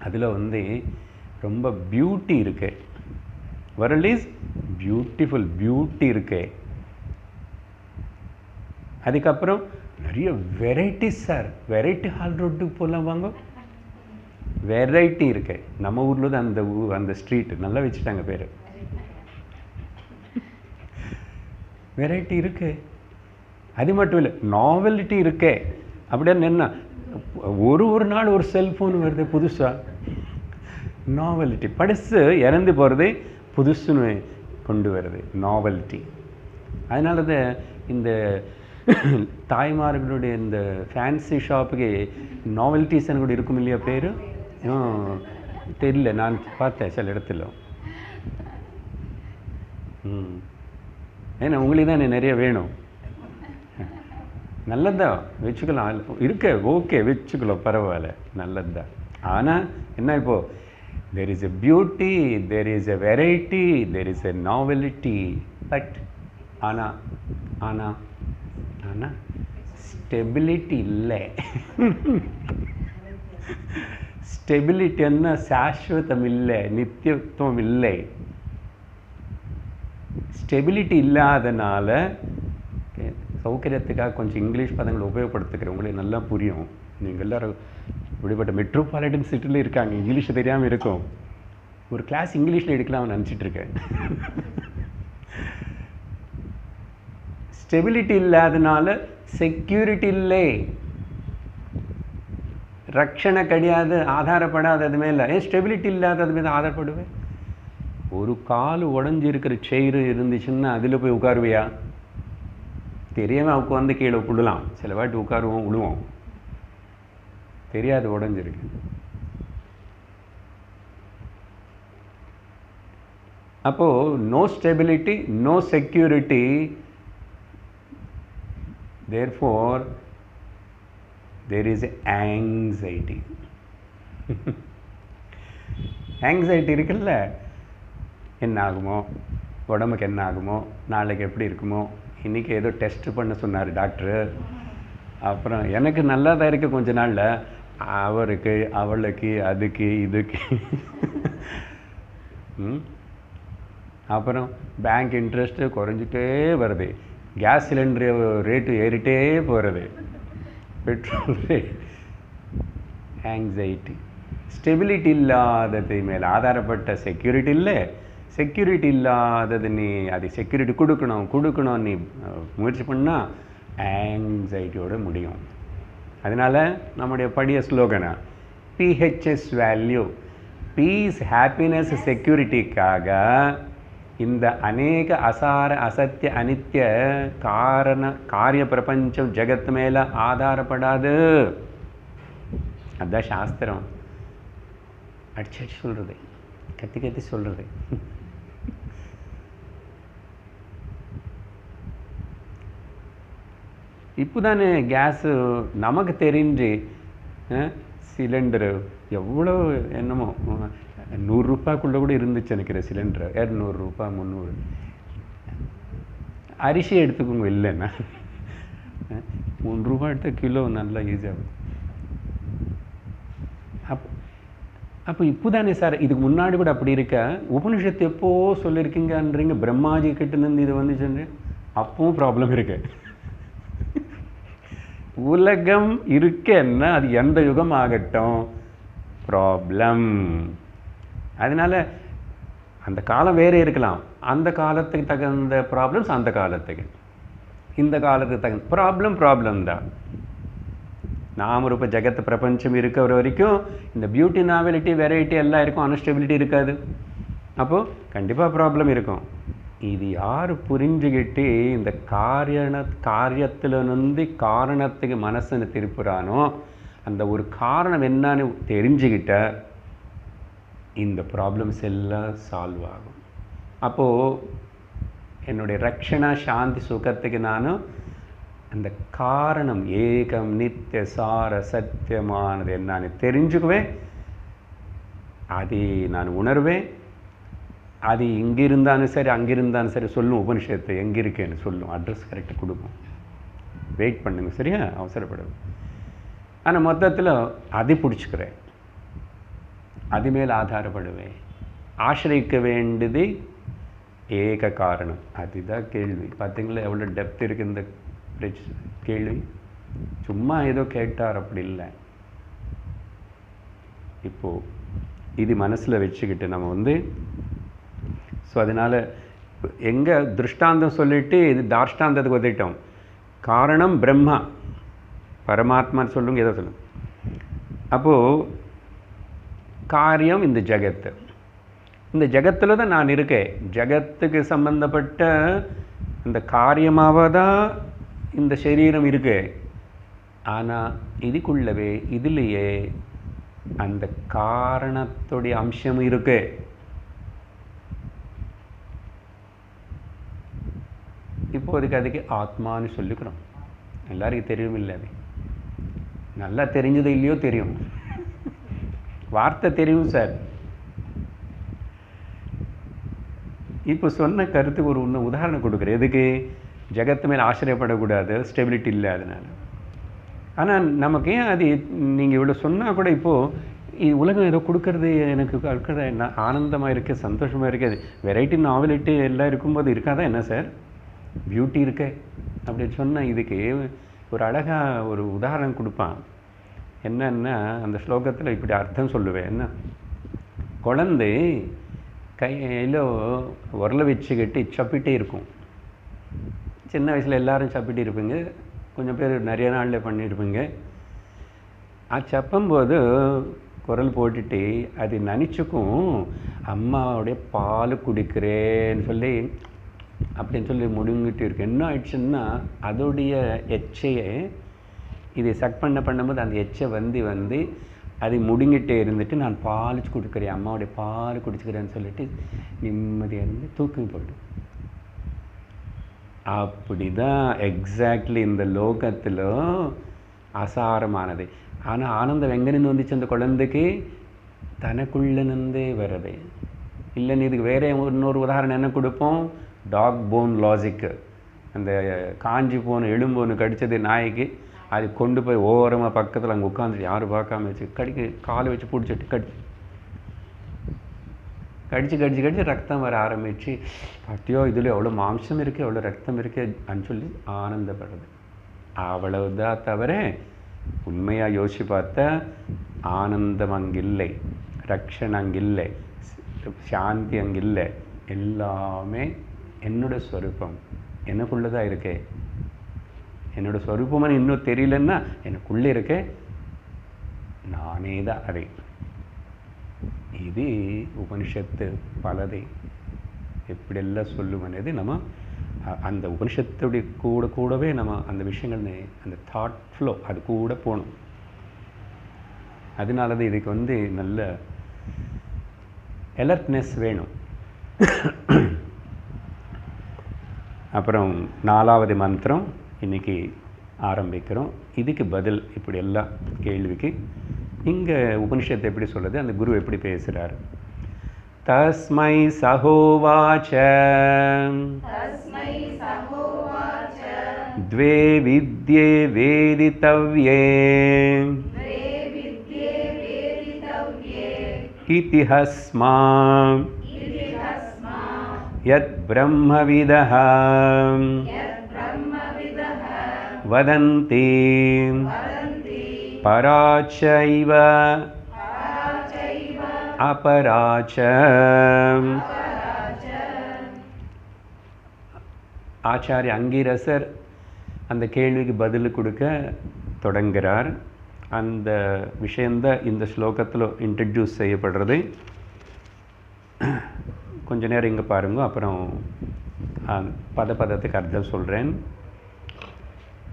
அதில் வந்து ரொம்ப பியூட்டி இருக்கு. வேர்ல்ட் இஸ் பியூட்டிஃபுல், பியூட்டி இருக்கு. அதுக்கப்புறம் நிறைய வெரைட்டிஸ் சார். வெரைட்டி ஹால் ரோட்டுக்கு போகலாம் வாங்க, வெரைட்டி இருக்கு. நம்ம ஊரில் தான் அந்த ஸ்ட்ரீட் நல்லா வச்சுட்டாங்க பேர். வெரைட்டி இருக்கு. அது மட்டும் இல்லை, நாவலிட்டி இருக்கே. அப்படின்னு என்ன, ஒரு நாள் ஒரு செல்ஃபோன் வருது புதுசாக, நாவலிட்டி. பழசு இறந்து போகிறது, புதுசுன்னு கொண்டு வருது, நாவலிட்டி. அதனால தான் இந்த தாய்மார்களுடைய இந்த ஃபேன்சி ஷாப்புக்கு நாவல்ட்டிஸ்ன்னு கூட இருக்கும் இல்லையா பேர், தெரியல, நான் பார்த்தேன் சில இடத்துல. ஏன்னா உங்களுக்கு தான் நிறைய வேணும். நல்லதுதான், வச்சுக்கலாம், இருக்க, ஓகே, வச்சுக்கலாம், பரவாயில்ல, நல்லதுதான். ஆனால் என்ன, இப்போது there is a beauty, there is a variety, there is a novelty, but ஆனால் ஸ்டெபிலிட்டி இல்லை. ஸ்டெபிலிட்டி என்ன, சாஸ்வதம் இல்லை, நித்தியத்துவம் இல்லை. ஸ்டெபிலிட்டி இல்லாதனால சௌகரியத்துக்காக கொஞ்சம் இங்கிலீஷ் பதங்களை உபயோகப்படுத்துக்கிறேன், உங்களுக்கு நல்லா புரியும். நீங்கள் எல்லோரும் இப்படிப்பட்ட மெட்ரோபாலிட்டன் சிட்டியில் இருக்காங்க, இங்கிலீஷ் தெரியாமல் இருக்கும். ஒரு கிளாஸ் இங்கிலீஷில் எடுக்கலாம்னு நினச்சிட்டு இருக்கேன். ஸ்டெபிலிட்டி இல்லாதனால செக்யூரிட்டி இல்லை, ரக்ஷணை கிடையாது, ஆதாரப்படாதது மேலே. ஏன் ஸ்டெபிலிட்டி இல்லாதது மேலே ஆதாரப்படுவேன்? ஒரு கால் உடஞ்சி இருக்கிற செயிறு இருந்துச்சுன்னா அதில் போய் உட்காருவியா? தெரியாமல் உட்காந்து கீழே விடலாம், சில வாட்டி உட்காருவோம், விழுவோம், தெரியாது உடஞ்சிருக்கு. அப்போது no stability, no security, therefore there is anxiety. anxiety இருக்குல்ல, என்ன ஆகுமோ, உடம்புக்கு என்ன ஆகுமோ, நாளைக்கு எப்படி இருக்குமோ, இன்றைக்கி ஏதோ டெஸ்ட் பண்ண சொன்னார் டாக்டரு, அப்புறம் எனக்கு நல்லா தான் இருக்குது, கொஞ்ச நாளில் அவருக்கு, அவளுக்கு, அதுக்கு, இதுக்கு. அப்புறம் பேங்க் இன்ட்ரெஸ்ட்டு குறைஞ்சிட்டே வருது, கேஸ் சிலிண்டர் ரேட்டு ஏறிட்டே போகிறது, பெட்ரோல் ரேட். ஆங்ஸைட்டி, ஸ்டெபிலிட்டி இல்லாதது மேலே ஆதாரப்பட்ட செக்யூரிட்டி இல்லை. செக்யூரிட்டி இல்லாதது, நீ அது செக்யூரிட்டி கொடுக்கணும் நீ முயற்சி பண்ணால் ஆங்ஸைட்டியோடு முடியும். அதனால் நம்முடைய பழைய ஸ்லோகனா பிஹெச்எஸ் வேல்யூ, பீஸ், ஹாப்பினஸ், செக்யூரிட்டிக்காக இந்த அநேக அசார, அசத்திய, அனித்திய காரிய பிரபஞ்சம் ஜகத்து மேலே ஆதாரப்படாது. அதுதான் சாஸ்திரம் அடிச்சு சொல்கிறது, கத்தி சொல்கிறது. இப்போ தானே கேஸு நமக்கு தெரிஞ்சு சிலிண்டரு எவ்வளோ என்னமோ 100 ரூபாய்க்குள்ளே கூட இருந்துச்சு நினைக்கிற சிலிண்டரு, 200 ரூபா, 300. அரிசி எடுத்துக்கோங்க, இல்லைன்னா 3 ரூபா எடுத்த கிலோ நல்லா ஈஸியாகும். அப்போ இப்போ தானே சார், இதுக்கு முன்னாடி கூட அப்படி இருக்க, உபனிஷத்து எப்போ சொல்லியிருக்கீங்கன்றீங்க, பிரம்மாஜி கிட்டேருந்து இது வந்து சொன்னேன், அப்பவும் ப்ராப்ளம் இருக்கு. உலகம் இருக்குன்னா அது எந்த யுகம் ஆகட்டும் ப்ராப்ளம். அதனால் அந்த காலம் வேறே இருக்கலாம், அந்த காலத்துக்கு தகுந்த ப்ராப்ளம்ஸ் அந்த காலத்துக்கு, இந்த காலத்துக்கு தகுந்த ப்ராப்ளம் தான். நாமரூப ஜகத்து பிரபஞ்சம் இருக்கிற வரைக்கும் இந்த பியூட்டி, நாவலிட்டி, வெரைட்டி எல்லாம் இருக்கும், அன்ஸ்டெபிலிட்டி இருக்காது. அப்போது கண்டிப்பாக ப்ராப்ளம் இருக்கும். இது யார் புரிஞ்சுக்கிட்டு இந்த காரியத்திலிருந்து காரணத்துக்கு மனசுன்னு திருப்புறானோ, அந்த ஒரு காரணம் என்னன்னு தெரிஞ்சுக்கிட்ட இந்த ப்ராப்ளம்ஸ் எல்லாம் சால்வ் ஆகும். அப்போது என்னுடைய ரக்ஷணா சாந்தி சுகத்துக்கு நானும் அந்த காரணம் ஏகம் நித்திய சார சத்தியமானது என்னன்னு தெரிஞ்சுக்குவேன். அதை நான் உணர்வேன். அது இங்கே இருந்தாலும் சரி அங்கே இருந்தாலும் சரி சொல்லும். உபனிஷத்தை எங்கே இருக்கேன்னு சொல்லும். அட்ரஸ் கரெக்டாக கொடுக்கும். வெயிட் பண்ணுங்க, சரியா? அவசரப்படுவேன். ஆனால் மொத்தத்தில் அதை பிடிச்சிக்கிறேன், அது மேல் ஆதாரப்படுவேன். ஆசிரியிக்க வேண்டியது ஏக காரணம். அதுதான் கேள்வி. பார்த்தீங்களா எவ்வளோ டெப்த் இருக்குது இந்த கேள்வி? சும்மா ஏதோ கேட்டார் அப்படி இல்லை. இப்போது இது மனசில் வச்சுக்கிட்டு நம்ம ஸோ அதனால் எங்கே திருஷ்டாந்தம் சொல்லிவிட்டு இது தாஷ்டாந்தத்துக்கு வந்துட்டோம். காரணம் பிரம்மா, பரமாத்மான்னு சொல்லுங்க, ஏதோ சொல்லுங்க. அப்போது காரியம் இந்த ஜகத்து. இந்த ஜகத்தில் தான் நான் இருக்கேன். ஜகத்துக்கு சம்பந்தப்பட்ட இந்த காரியமாக தான் இந்த சரீரம் இருக்கு. ஆனால் இதுக்குள்ளவே இதுலேயே அந்த காரணத்துடைய அம்சம் இருக்கு. இப்போதைக்கு அதுக்கு ஆத்மான்னு சொல்லிக்கிறோம். எல்லாருக்கும் தெரியும் இல்லை? அது நல்லா தெரிஞ்சது இல்லையோ தெரியும். வார்த்தை தெரியும் சார். இப்போ சொன்ன கருத்துக்கு ஒரு உதாரணம் கொடுக்குறேன். எதுக்கு? ஜகத்து மேலே ஆச்சரியப்படக்கூடாது, ஸ்டெபிலிட்டி இல்லை அதனால். ஆனால் நமக்கு ஏன் அது நீங்கள் இவ்வளோ சொன்னால் கூட இப்போது உலகம் ஏதோ கொடுக்கறது எனக்கு இருக்கிறத என்ன ஆனந்தமாக இருக்குது, சந்தோஷமாக இருக்குது. வெரைட்டி நாவலிட்டி எல்லாம் இருக்கும்போது இருக்காதான் என்ன சார்? பியூட்டி இருக்கு அப்படின்னு சொன்னால் இதுக்கு ஒரு அழகாக ஒரு உதாரணம் கொடுப்பான். என்னன்னா அந்த ஸ்லோகத்தில் இப்படி அர்த்தம் சொல்லுவேன். என்ன, குழந்தை கையில் உரலை வச்சுக்கிட்டு சப்பிட்டே இருக்கும். சின்ன வயசில் எல்லோரும் சப்பிட்டு இருப்பீங்க, கொஞ்சம் பேர் நிறைய நாளில் பண்ணியிருப்பீங்க. அது சப்பும்போது குரல் போட்டுட்டு அது நினச்சிக்கும் அம்மாவுடைய பால் குடிக்கிறேன்னு சொல்லி அப்படின்னு சொல்லி முடுங்கிட்டு இருக்கு. என்ன ஆயிடுச்சுன்னா அதோடைய எச்சையை இதை சக் பண்ணும்போது அந்த எச்சை வந்து அது முடுங்கிட்டே இருந்துட்டு நான் பால் குடிக்கிறேன், அம்மாவுடைய பால் குடிச்சுக்கிறேன்னு சொல்லிட்டு நிம்மதியாக இருந்து தூக்கம் போய்டும். அப்படி தான் எக்ஸாக்ட்லி இந்த லோகத்தில் அசாரமானது. ஆனால் ஆனந்தம் எங்கேருந்து வந்துச்சு அந்த குழந்தைக்கு? தனக்குள்ளேருந்தே வருது. இல்லைன்னு இதுக்கு வேறு இன்னொரு உதாரணம் என்ன கொடுப்போம்? Dog bone logic. அந்த காஞ்சி போன எலும்போன்னு கடித்தது நாய்க்கு, அது கொண்டு போய் ஓரமாக பக்கத்தில் அங்கே உட்காந்துட்டு யாரும் பார்க்காம வச்சு காலை வச்சு பிடிச்சிட்டு கடிச்சு ரத்தம் வர ஆரம்பிச்சு, பட்டியோ இதில் எவ்வளோ மாம்சம் இருக்குது, எவ்வளோ ரத்தம் இருக்குன்னு சொல்லி ஆனந்தப்படுறது. அவ்வளவுதான் தவிர உண்மையாக யோசிச்சு பார்த்தா ஆனந்தம் அங்கில்லை, ரக்ஷன் அங்கில்லை, சாந்தி அங்கில்லை. எல்லாமே என்னோட ஸ்வரூபம், எனக்குள்ளே தான் இருக்கே. என்னோட ஸ்வரூபம்னு இன்னும் தெரியலன்னா எனக்குள்ளே இருக்கே, நானே தான் அதை. இது உபனிஷத்து பலதை எப்படியெல்லாம் சொல்லும் అనేది நம்ம அந்த உபனிஷத்துடைய கூடவே நம்ம அந்த விஷயங்கள் அந்த தாட் ஃப்ளோ அது கூட போகணும். அதனால தான் இதுக்கு நல்ல அலர்ட்னஸ் வேணும். அப்புறம் 4வது மந்திரம் இன்னைக்கு ஆரம்பிக்கிறோம். இதுக்கு பதில் இப்படி எல்லா கேள்விக்கு இங்கே உபனிஷத்து எப்படி சொல்லுது, அந்த குரு எப்படி பேசுகிறார். தஸ்மை சஹோவாச்ச த்வே வித்யே வேதிதவ்யே இதிஹஸ்மா யத் பிரம்மவிதஹ வதந்தி பராச்சைவ அபராச்ச. ஆச்சாரிய அங்கிரசர் அந்த கேள்விக்கு பதில் கொடுக்க தொடங்குகிறார். அந்த விஷயந்தான் இந்த ஸ்லோகத்தில் இன்ட்ரடியூஸ் செய்யப்படுறது. கொஞ்ச நேரம் இங்கே பாருங்க, அப்புறம் பதத்துக்கு அர்த்தம் சொல்கிறேன்.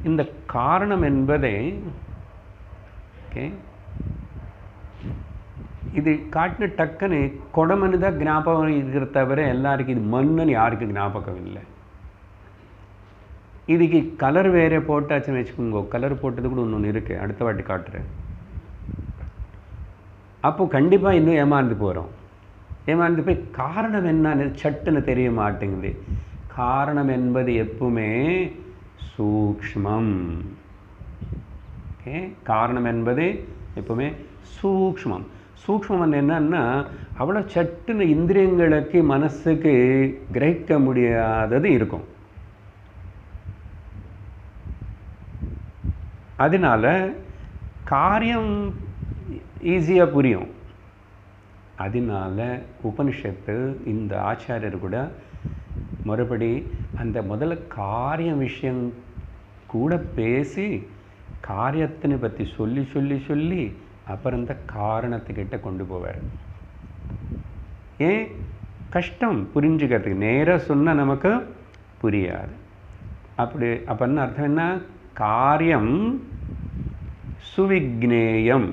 இந்த காரணம் என்பதை ஓகே இது காட்டின டக்குன்னு கொடமனு தான் ஞாபகம் இருக்கிற தவிர எல்லாருக்கும் இது மண்ணுன்னு யாருக்கும் ஞாபகம் இல்லை. இதுக்கு கலர் வேறே போட்டாச்சுன்னு வச்சுக்கோங்க. கலர் போட்டது கூட ஒன்று இருக்குது, அடுத்த வாட்டி காட்டுறேன். அப்போ கண்டிப்பாக இன்னும் ஏமாந்து போகிறோம். ஏமாந்து போய் காரணம் என்னன்னு சட்டுன்னு தெரிய மாட்டேங்குது. காரணம் என்பது எப்பவுமே சூக்ஷ்மம். ஓகே, காரணம் என்பது எப்பவுமே சூக்ஷ்மம். சூக்ஷ்மம் என்னன்னா அவ்வளோ சட்டுன்னு இந்திரியங்களுக்கு மனசுக்கு கிரகிக்க முடியாதது இருக்கும். அதனால காரியம் ஈஸியாக புரியும். அதனால உபனிஷத்து இந்த ஆச்சாரியர் கூட மறுபடி அந்த முதல்ல காரிய விஷயம் கூட பேசி காரியத்தினை பற்றி சொல்லி சொல்லி சொல்லி அப்புறம் இந்த காரணத்துக்கிட்ட கொண்டு போவார். ஏன் கஷ்டம் புரிஞ்சுக்கிறதுக்கு, நேராக சொன்னால் நமக்கு புரியாது. அப்படின்னு அர்த்தம் என்ன? காரியம் சுவிக்னேயம்.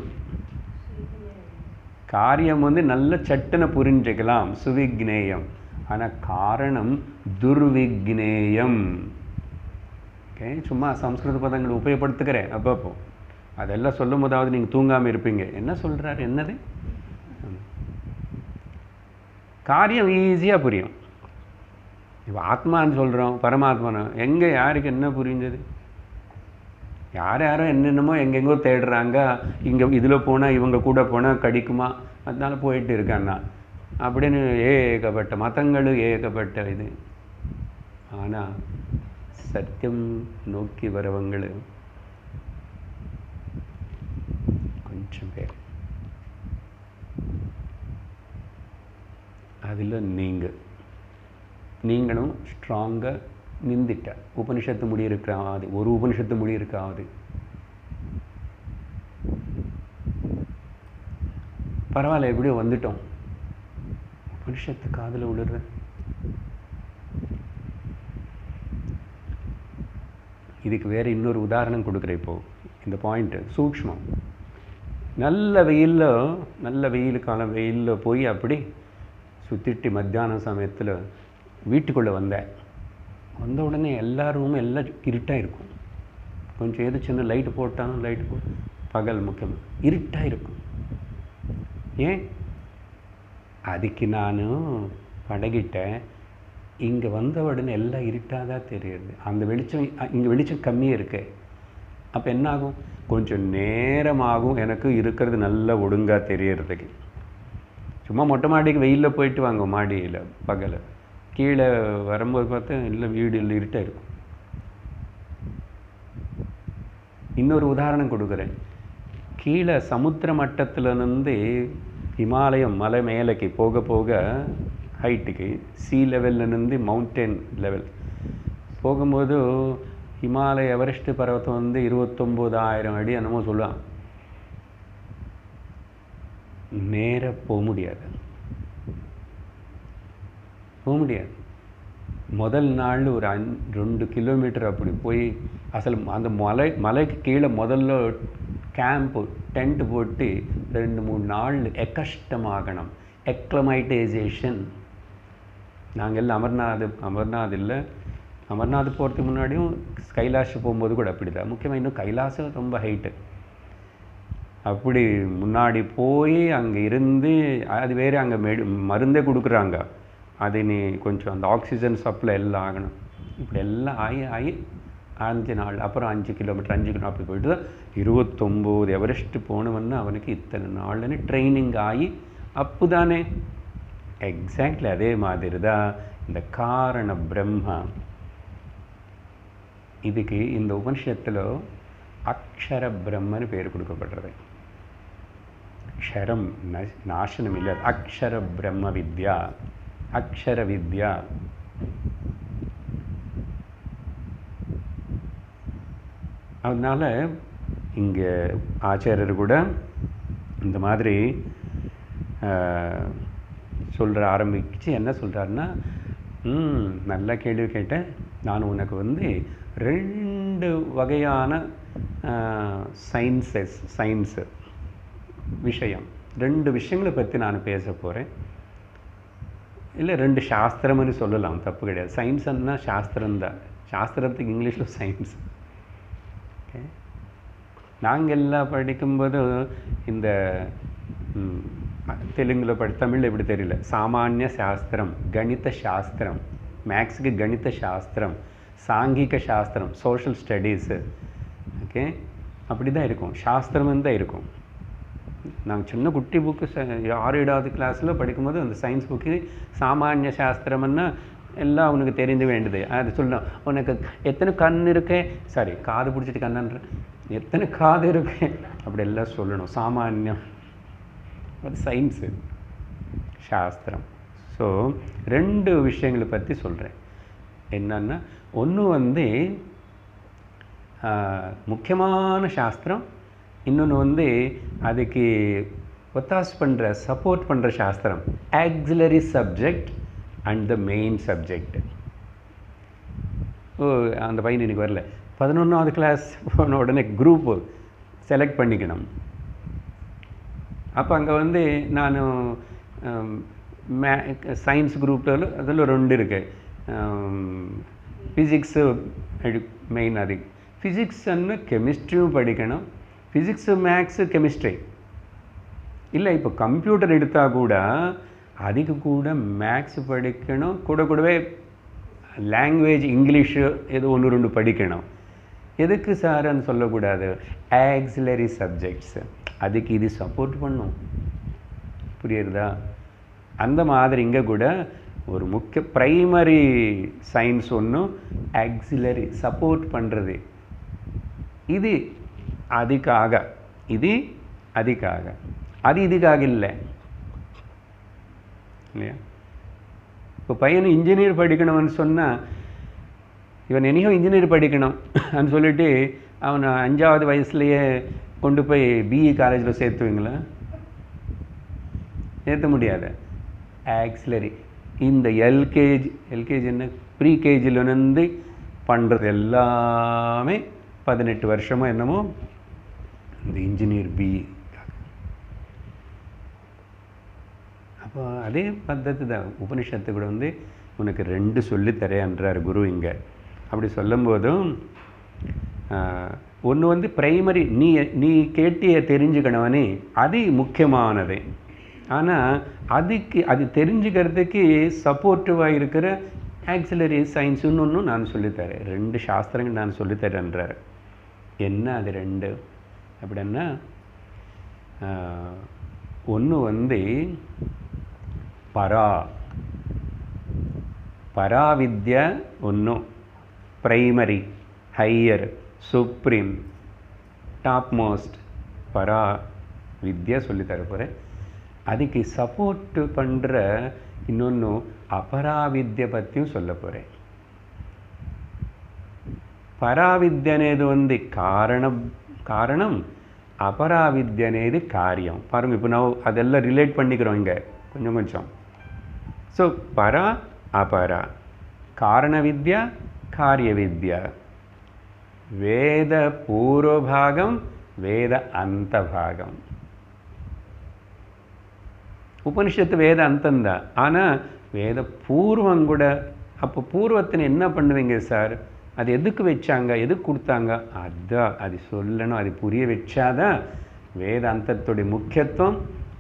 காரியம் நல்ல சட்டுன்னு புரிஞ்சுக்கலாம், சுவிக்னேயம். ஆனால் காரணம் துர்விக்னேயம். ஓகே, சும்மா சம்ஸ்கிருத பதங்கள் உபயோகப்படுத்துக்கிறேன் அப்பப்போ. அதெல்லாம் சொல்லும் போதாவது நீங்கள் தூங்காமல் இருப்பீங்க. என்ன சொல்கிறார், என்னது? காரியம் ஈஸியாக புரியும். இப்போ ஆத்மான்னு சொல்கிறோம், பரமாத்மானோ எங்கே யாருக்கு என்ன புரிஞ்சது? யாரோ என்னென்னமோ எங்கெங்கோ தேடுறாங்க. இங்கே இதில் போனால் இவங்க கூட போனால் கிடைக்குமா, அதனால போயிட்டு இருக்காண்ணா அப்படின்னு ஏகப்பட்ட மதங்கள், ஏகப்பட்ட இது. ஆனால் சத்தியம் நோக்கி வரவங்கள் கொஞ்சம் பேர். அதில் நீங்களும் ஸ்ட்ராங்காக நிந்திட்ட. உபனிஷத்து முடியிருக்காது, ஒரு உபனிஷத்து முடியிருக்காது. பரவாயில்ல, எப்படியோ வந்துட்டோம். உபனிஷத்து காதில் விழுற. இதுக்கு வேறு இன்னொரு உதாரணம் கொடுக்குறேன். இப்போது இந்த பாயிண்ட்டு சூக்ஷ்மம். நல்ல வெயில் காலம், வெயிலில் போய் அப்படி சுற்றிட்டு மத்தியான சமயத்தில் வீட்டுக்குள்ளே வந்த உடனே எல்லா ரூமும் எல்லாம் இருட்டாக இருக்கும். கொஞ்சம் எது சின்ன லைட்டு போட்டாலும் பகல் முக்கியமாக இருட்டாக இருக்கும். ஏன்? அதுக்கு நானும் பழகிட்டேன். இங்கே வந்த உடனே எல்லாம் இருட்டாக தான் தெரியுது. அந்த வெளிச்சம் இங்கே வெளிச்சம் கம்மியாக இருக்கு. அப்போ என்ன ஆகும்? கொஞ்சம் நேரமாகும் எனக்கு இருக்கிறது நல்லா ஒழுங்காக தெரியறதுக்கு. சும்மா மொட்டை மாடிக்கு வெயிலில் போயிட்டு வாங்க, மாடியில் பகல் கீழே வரும்போது பார்த்தா இல்லை, வீடு இல்லை, இருட்டாக இருக்கும். இன்னொரு உதாரணம் கொடுக்குறேன். கீழே சமுத்திர மட்டத்திலிருந்து ஹிமாலயம் மலை மேலைக்கு போக போக ஹைட்டுக்கு, சி லெவல்லேருந்து மவுண்டன் லெவல் போகும்போது ஹிமாலய எவரெஸ்ட் பர்வதம் 29,000 அடி என்னமோ சொல்லுவான். நேராக போக முடியாது. முதல் நாள் ஒரு 2 கிலோமீட்டர் அப்படி போய் அசல் அந்த மலைக்கு கீழே முதல்ல கேம்ப்பு டென்ட் போட்டு 2-3 நாள் கஷ்டமாகணும். எக்ளமைட்டேசேஷன். நாங்கள் எல்லாம் அமர்நாத் இல்லை, அமர்நாத் போகிறதுக்கு முன்னாடியும் கைலாஷ் போகும்போது கூட அப்படி தான். முக்கியமாக இன்னும் கைலாசம் ரொம்ப ஹைட்டு. அப்படி முன்னாடி போய் அங்கே இருந்து, அது வேறு அங்கே மருந்தே கொடுக்குறாங்க. அது நீ கொஞ்சம் அந்த ஆக்சிஜன் சப்ளை எல்லாம் ஆகணும். இப்படி எல்லாம் ஆகி 5 நாள், அப்புறம் 5 கிலோமீட்டர் அப்படி போயிட்டு தான் 29 எவரெஸ்ட் போனவன்னா அவனுக்கு இத்தனை நாள்னு ட்ரைனிங் ஆகி அப்பு தானே. எக்ஸாக்ட்லி அதே மாதிரி தான் இந்த காரண பிரம்மா. இதுக்கு இந்த உபனிஷத்தில் அக்ஷர பிரம்மன்னு பேர் கொடுக்கப்படுறது. அக்ஷரம் நாசனம் இல்லை, அக்ஷர பிரம்ம வித்யா, அக்ஷர வித்யா. அதனால இங்கே ஆச்சாரியர் கூட இந்த மாதிரி சொல்கிற ஆரம்பிச்சு என்ன சொல்கிறாருன்னா, நல்ல கேள்வி கேட்டேன். நான் உனக்கு வந்து 2 வகையான சயின்ஸு விஷயம், 2 விஷயங்களை பற்றி நான் பேச போகிறேன். இல்லை 2 சாஸ்திரம்னு சொல்லலாம், தப்பு கிடையாது. சயின்ஸ்ன்னா சாஸ்திரம்தான். சாஸ்திரத்துக்கு இங்கிலீஷில் சயின்ஸ். ஓகே, நாங்கள் எல்லாம் படிக்கும்போது இந்த தெலுங்கில் தமிழில் எப்படி தெரியல, சாமானிய சாஸ்திரம், கணித சாஸ்திரம், மேக்ஸுக்கு கணித சாஸ்திரம், சாங்கிக சாஸ்திரம், சோஷியல் ஸ்டடீஸு, ஓகே, அப்படி தான் இருக்கும். சாஸ்திரம்னு தான் இருக்கும். நாங்கள் சின்ன குட்டி புக்கு 6-7வது கிளாஸில் படிக்கும்போது அந்த சயின்ஸ் புக்கு சாமானிய சாஸ்திரம்னா எல்லாம் உனக்கு தெரிந்து வேண்டியது. அது சொல்லணும், உனக்கு எத்தனை கண் இருக்கு, சாரி காது பிடிச்சிட்டு கண்ணுன்ற, எத்தனை காது இருக்கு, அப்படி எல்லாம் சொல்லணும். சாமானியம் அது சயின்ஸு, சாஸ்திரம். ஸோ 2 விஷயங்களை பற்றி சொல்கிறேன். என்னன்னா, ஒன்று வந்து முக்கியமான சாஸ்திரம், இன்னொன்று வந்து அதுக்கு ஒத்தாஸ் பண்ணுற, சப்போர்ட் பண்ணுற சாஸ்திரம், auxiliary subject and the main subject. அந்த பையன் எனக்கு வரல. 11வது கிளாஸ் போன உடனே குரூப்பு செலக்ட் பண்ணிக்கணும். அப்போ அங்கே வந்து நான் சயின்ஸ் குரூப்பில் அதில் 2 இருக்குது. Physics main. அது ஃபிசிக்ஸ்ன்னு கெமிஸ்ட்ரியும் படிக்கணும், ஃபிசிக்ஸு மேக்ஸு கெமிஸ்ட்ரி இல்லை. இப்போ கம்ப்யூட்டர் எடுத்தால் கூட அதுக்கு கூட மேக்ஸ் படிக்கணும், கூடவே லாங்குவேஜ் இங்கிலீஷு ஏதோ 1-2 படிக்கணும். எதுக்கு சார்ன்னு சொல்லக்கூடாது, ஆக்சிலரி சப்ஜெக்ட்ஸு, அதுக்கு இது சப்போர்ட் பண்ணும். புரியுறதா? அந்த மாதிரி இங்கே கூட ஒரு முக்கிய ப்ரைமரி சயின்ஸ் ஒன்றும் ஆக்சிலரி சப்போர்ட் பண்ணுறது. இது அதுக்காக, இது அதுக்காக, அது இதுக்காக இல்லை இல்லையா? இப்போ பையன் இன்ஜினியர் படிக்கணும்னு சொன்னால், இவன் என்னையும் இன்ஜினியர் படிக்கணும் அப்படின்னு சொல்லிட்டு அவனை 5வது வயசுலேயே கொண்டு போய் பிஇ காலேஜில் சேர்த்துவீங்களா? சேர்த்த முடியாது. ஆக்சிலரி இந்த எல்கேஜி என்ன ப்ரீகேஜிலேருந்து பண்ணுறது எல்லாமே 18 வருஷமோ என்னமோ இந்த இன்ஜினியர் பிஇ. அப்போ அதே பద్ధதி தான். உபனிஷத்து கூட வந்து உனக்கு 2 சொல்லித்தரேன்றார் குரு இங்கே. அப்படி சொல்லும்போதும் ஒன்று வந்து ப்ரைமரி, நீ கேட்டிய தெரிஞ்சுக்கணவனே, அது முக்கியமானது. ஆனால் அது தெரிஞ்சுக்கிறதுக்கு சப்போர்ட்டிவாக இருக்கிற ஆக்சிலரி சயின்ஸுன்னு ஒன்று நான் சொல்லித்தரேன். 2 சாஸ்திரங்கள் நான் சொல்லித்தரேன்றார். என்ன அது 2 அப்படின்னா, ஒன்று வந்து பராவித்யா, ஒன்று primary, higher, supreme, top most பரா வித்யா சொல்லித்தர போகிறேன். அதுக்கு சப்போர்ட் பண்ணுற இன்னொன்று அபராவித்யை பற்றியும் சொல்ல போகிறேன். பராவித்య అనేది வந்து காரணம், அபராவித்య అనేది காரியம். பாருங்கள், இப்போ நான் அதெல்லாம் ரிலேட் பண்ணிக்கிறோம் இங்கே கொஞ்சம். ஸோ பரா அபரா, காரண வித்யா, காரிய வித்யா, வேத பூர்வபாகம், வேத அந்த பாகம். உபனிஷத்து வேத அந்தந்தான், ஆனால் வேத பூர்வம் கூட. அப்போ பூர்வத்தினை என்ன பண்ணுவீங்க சார்? அது எதுக்கு வச்சாங்க, எதுக்கு கொடுத்தாங்க? அதான் அது சொல்லணும், அது புரிய வச்சாதான் வேத அந்தத்துடைய முக்கியத்துவம்.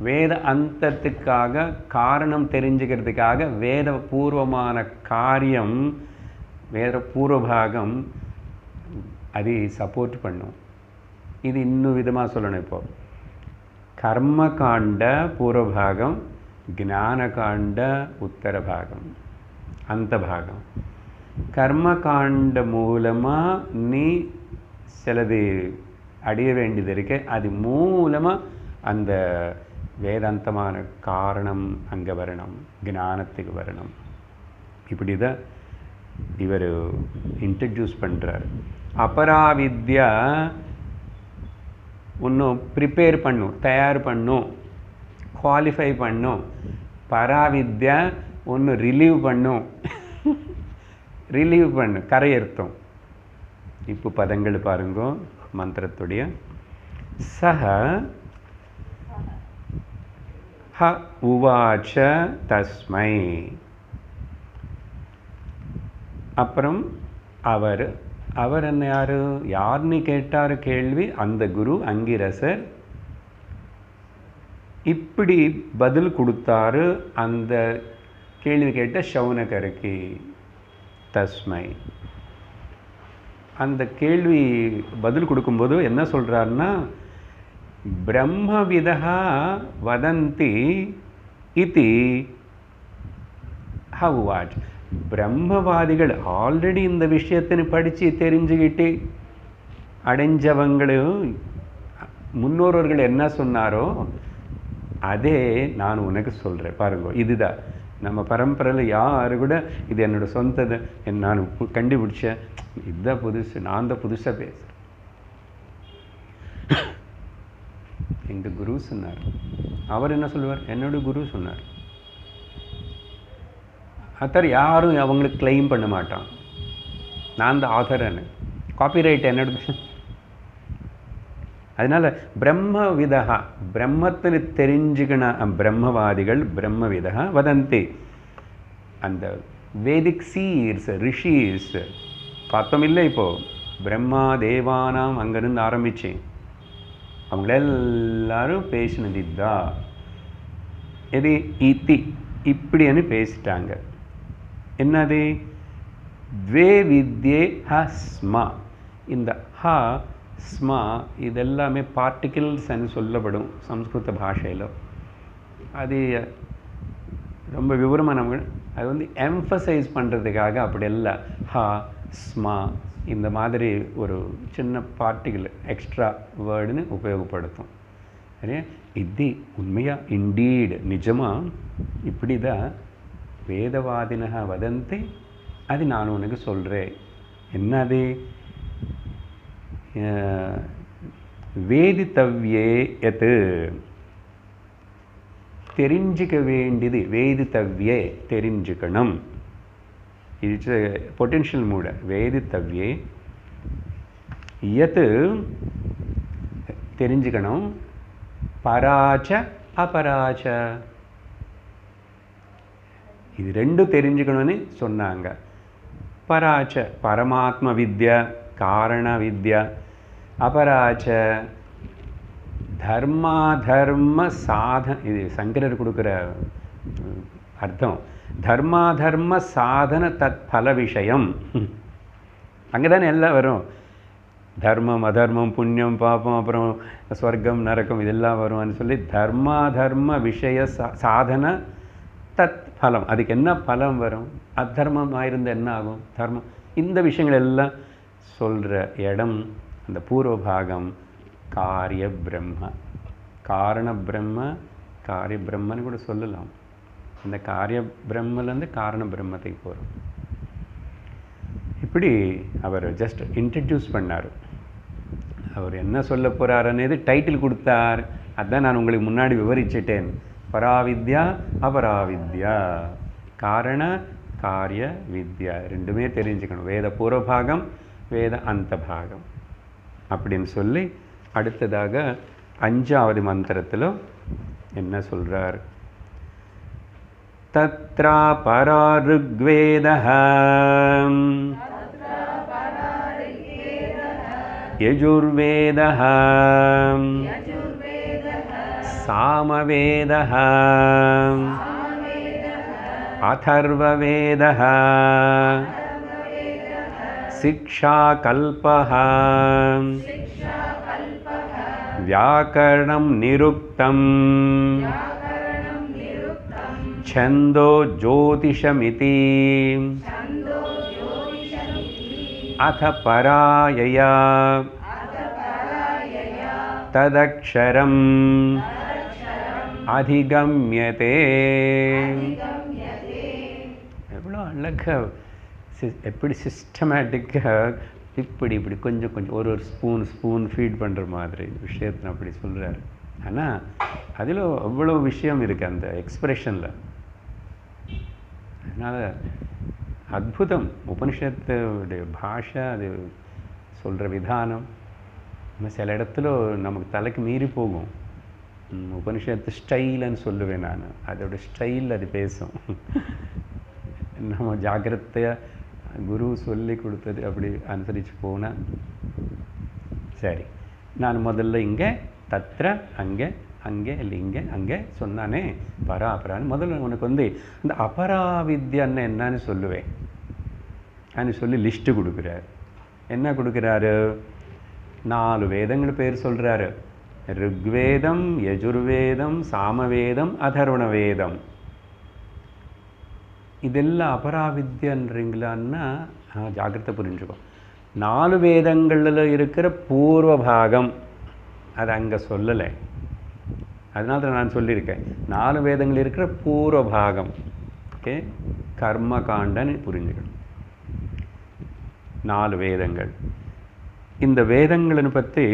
வேத அந்தத்துக்காக காரணம் தெரிஞ்சுக்கிறதுக்காக வேத பூர்வமான காரியம், வேத பூர்வபாகம் அது சப்போர்ட் பண்ணும். இது இன்னும் விதமாக சொல்லணும். இப்போ கர்மகாண்ட பூர்வபாகம், ஞானகாண்ட உத்தர பாகம், அந்த பாகம். கர்மகாண்ட மூலமாக நீ சிலது அடைய வேண்டியது இருக்கு, அது மூலமாக அந்த வேதாந்தமான காரணம் அங்கே வரணும், ஞானத்துக்கு வரணும். இப்படி தான் இவர் இன்ட்ரடியூஸ் பண்ணுறார். அபராவித்யா இன்னும் ப்ரிப்பேர் பண்ணும், தயார் பண்ணும், குவாலிஃபை பண்ணும். பராவித்யா ஒன்று ரிலீவ் பண்ணும். ரிலீவ் பண்ணு, கரையர்த்தம். இப்போ பதங்கள் பாருங்க மந்திரத்துடைய. சஹ ஹ உவாச்ச தஸ்மை. அப்புறம் அவர், அவர் என்ன யார், யாருன்னு கேட்டார் கேள்வி, அந்த குரு அங்கிரசர் இப்படி பதில் கொடுத்தாரு அந்த கேள்வி கேட்ட சௌனகருக்கு. தஸ்மை அந்த கேள்வி பதில் கொடுக்கும்போது என்ன சொல்கிறாருன்னா, பிரம்மவிதா வதந்தி இதி ஹவுவாச். பிரம்மவாதிகள் ஆல்ரெடி இந்த விஷயத்தின்னு படித்து தெரிஞ்சுக்கிட்டு அடைஞ்சவங்களும் முன்னோர்கள் என்ன சொன்னாரோ அதே நான் உனக்கு சொல்கிறேன். பாருங்க, இதுதான் நம்ம பரம்பரையில் யாரு கூட இது என்னோட சொந்தது, நான் கண்டுபிடிச்சேன், இதுதான் புதுசு, நான் தான் புதுசாக பேசுகிறேன். எங்கள் குரு சொன்னார். அவர் என்ன சொல்லுவார், என்னோட குரு சொன்னார். அத்தர் யாரும் அவங்களுக்கு கிளைம் பண்ண மாட்டான், நான் தான் ஆதரன்னு. காப்பிரைட் என்னோட. அதனால் பிரம்மவிதா, பிரம்மத்தில் தெரிஞ்சுக்கின பிரம்மவாதிகள் பிரம்மவிதா வதந்தி. அந்த வேதிக் சீர்ஸ் ரிஷீஸ் பார்த்தோம் இல்லை, இப்போது பிரம்மா தேவானாம் அங்கேருந்து ஆரம்பித்தேன், அவங்களெல்லாரும் பேசினது இதுதான். இது இத்தி இப்படின்னு பேசிட்டாங்க. என்னது, த்வே வித்யே ஹ ஸ்மா. இந்த ஹ ஸ்மா இதெல்லாமே பார்ட்டிகிள்ஸ்ன்னு சொல்லப்படும் சம்ஸ்கிருத பாஷையில். அது ரொம்ப விவரமாக நம்ம அது வந்து எம்ஃபசைஸ் பண்ணுறதுக்காக அப்படி எல்லாம் ஹா ஸ்மா இந்த மாதிரி ஒரு சின்ன பார்ட்டிகிள் எக்ஸ்ட்ரா வேர்டுன்னு உபயோகப்படுத்தும். சரியா, இது உண்மையாக இண்டீடு நிஜமாக இப்படி தான் வேதவாதினக வதந்தி. அது நான் உனக்கு சொல்கிறேன். என்னது, வேதித்தவ்யே எது, தெரிஞ்சிக்க வேண்டியது. வேதித்தவ்யே தெரிஞ்சுக்கணும். இட்ஸ் பொட்டென்ஷியல் மூட. வேதித்தவ்யே எது தெரிஞ்சுக்கணும். பராச்ச அபராச்ச, இது ரெண்டும் தெரிஞ்சுக்கணும்னு சொன்னாங்க. பராச்ச பரமாத்ம வித்யா, காரண வித்யா. அபராச்ச தர்மாதர்ம சாதன. இது சங்கரர் கொடுக்குற அர்த்தம். தர்மாதர்ம சாதன தத் பல விஷயம். அங்கே தானே எல்லாம் வரும். தர்மம் அதர்மம் புண்ணியம் பாபம் அப்புறம் ஸ்வர்க்கம் நரக்கம் இதெல்லாம் வரும்னு சொல்லி தர்மாதர்ம விஷய சாதன தத் பலம். அதுக்கு என்ன பலம் வரும், அதர்மமாக இருந்தால் என்ன ஆகும், தர்மம், இந்த விஷயங்கள் எல்லாம் சொல்கிற இடம் அந்த பூர்வபாகம். காரிய பிரம்ம, காரண பிரம்ம, காரிய பிரம்மன்னு கூட சொல்லலாம். அந்த காரிய பிரம்மலேருந்து காரண பிரம்மத்துக்கு போகிறோம். இப்படி அவர் ஜஸ்ட் இன்ட்ரடியூஸ் பண்ணார். அவர் என்ன சொல்ல போகிறாருன்னு டைட்டில் கொடுத்தார். அதுதான் நான் உங்களுக்கு முன்னாடி விவரிச்சிட்டேன். பராவித்யா அபராவித்யா, காரண காரிய வித்யா ரெண்டுமே தெரிஞ்சுக்கணும். வேத பூர்வபாகம், வேத அந்த பாகம் அப்படின்னு சொல்லி அடுத்ததாக 5வது மந்திரத்தில் என்ன சொல்கிறார், தத்ரா பரா ருக்வேதः யஜுர்வேதः சாமவேதः அதர்வவேதः शिक्षाकल्पः व्याकरणं निरुक्तं छन्दो ज्योतिषमिति अथ परायया तदक्षरम् अधिगम्यते. எவ்வளோ அழகாக எப்படி சிஸ்டமேட்டிக்காக இப்படி இப்படி கொஞ்சம் கொஞ்சம் ஒரு ஸ்பூன் ஃபீட் பண்ணுற மாதிரி விஷயத்தை அப்படி சொல்கிறாரு. ஆனால் அதில் அவ்வளோ விஷயம் இருக்குது அந்த எக்ஸ்ப்ரெஷனில். அதனால் அற்புதம். உபனிஷத்துடைய பாஷை, அது சொல்கிற விதானம் நம்ம சில இடத்துல நமக்கு தலைக்கு மீறி போகும். உபனிஷத்து ஸ்டைலுன்னு சொல்லுவேன் நான். அதோட ஸ்டைல் அது பேசும். நம்ம ஜாக்கிரதையாக குரு சொல்லி கொடுத்தது அப்படி அனுசரித்து போனால் சரி. நான் முதல்ல இங்கே தத்ர அங்கே அங்கே இல்லை இங்கே அங்கே சொன்னானே பராபரான்னு. முதல்ல உனக்கு இந்த அபராவித்யான்னு என்னன்னு சொல்லுவேன் அப்படின்னு சொல்லி லிஸ்ட்டு கொடுக்குறாரு. என்ன கொடுக்குறாரு? 4 வேதங்கள் பேர் சொல்கிறாரு. ருக்வேதம், யஜுர்வேதம், சாமவேதம், அதர்வண வேதம். இதெல்லாம் அபராவித்யன்றீங்களான்னா ஜாக்கிரதை புரிஞ்சுக்கோ. 4 வேதங்களில் இருக்கிற பூர்வ பாகம் அது அங்கே சொல்லலை. அதனால தான் நான் சொல்லியிருக்கேன் 4 வேதங்கள் இருக்கிற பூர்வ பாகம். ஓகே, கர்ம காண்டன்னு புரிஞ்சுக்கணும். 4 வேதங்கள். இந்த வேதங்களை பற்றி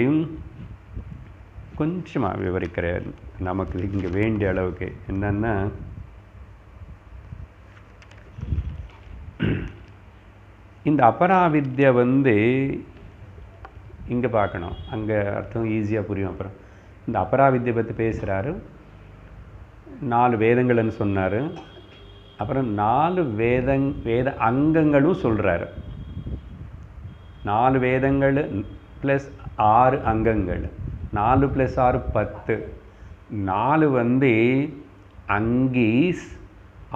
கொஞ்சமாக விவரிக்கிறேன் நமக்கு இங்கே வேண்டிய அளவுக்கு. என்னன்னா, இந்த அபராவித்யா இங்கே பார்க்கணும், அங்கே அர்த்தம் ஈஸியாக புரியும். அப்புறம் இந்த அபராவித்யை பற்றி பேசுகிறாரு. 4 வேதங்கள்னு சொன்னார். அப்புறம் 4 வேத அங்கங்களும் சொல்கிறாரு. 4 வேதங்கள் ப்ளஸ் 6 அங்கங்கள். 4 + 6 10. 4 அங்கீஸ்,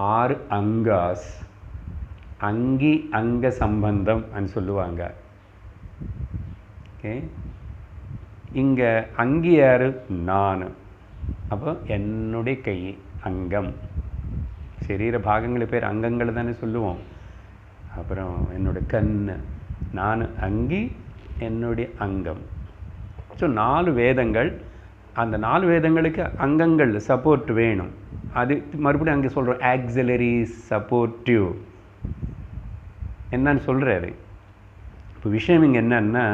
6 அங்காஸ். அங்கி அங்க சம்பந்தம் அப்படின்னு சொல்லுவாங்க. ஓகே, இங்கே அங்கி யார்? நான். அப்போ என்னுடைய கை அங்கம். சரீர பாகங்கள் பேர் அங்கங்கள் தானே சொல்லுவோம். அப்புறம் என்னோட கண், நான் அங்கி, என்னுடைய அங்கம். ஸோ 4 வேதங்கள். அந்த 4 வேதங்களுக்கு அங்கங்கள் சப்போர்ட் வேணும். அது மறுபடியும் அங்கே சொல்கிறோம் ஆக்சிலரி சப்போர்ட்டிவ் என்னன்னு சொல்கிறாரு. இப்போ விஷயம் இங்கே என்னன்னா,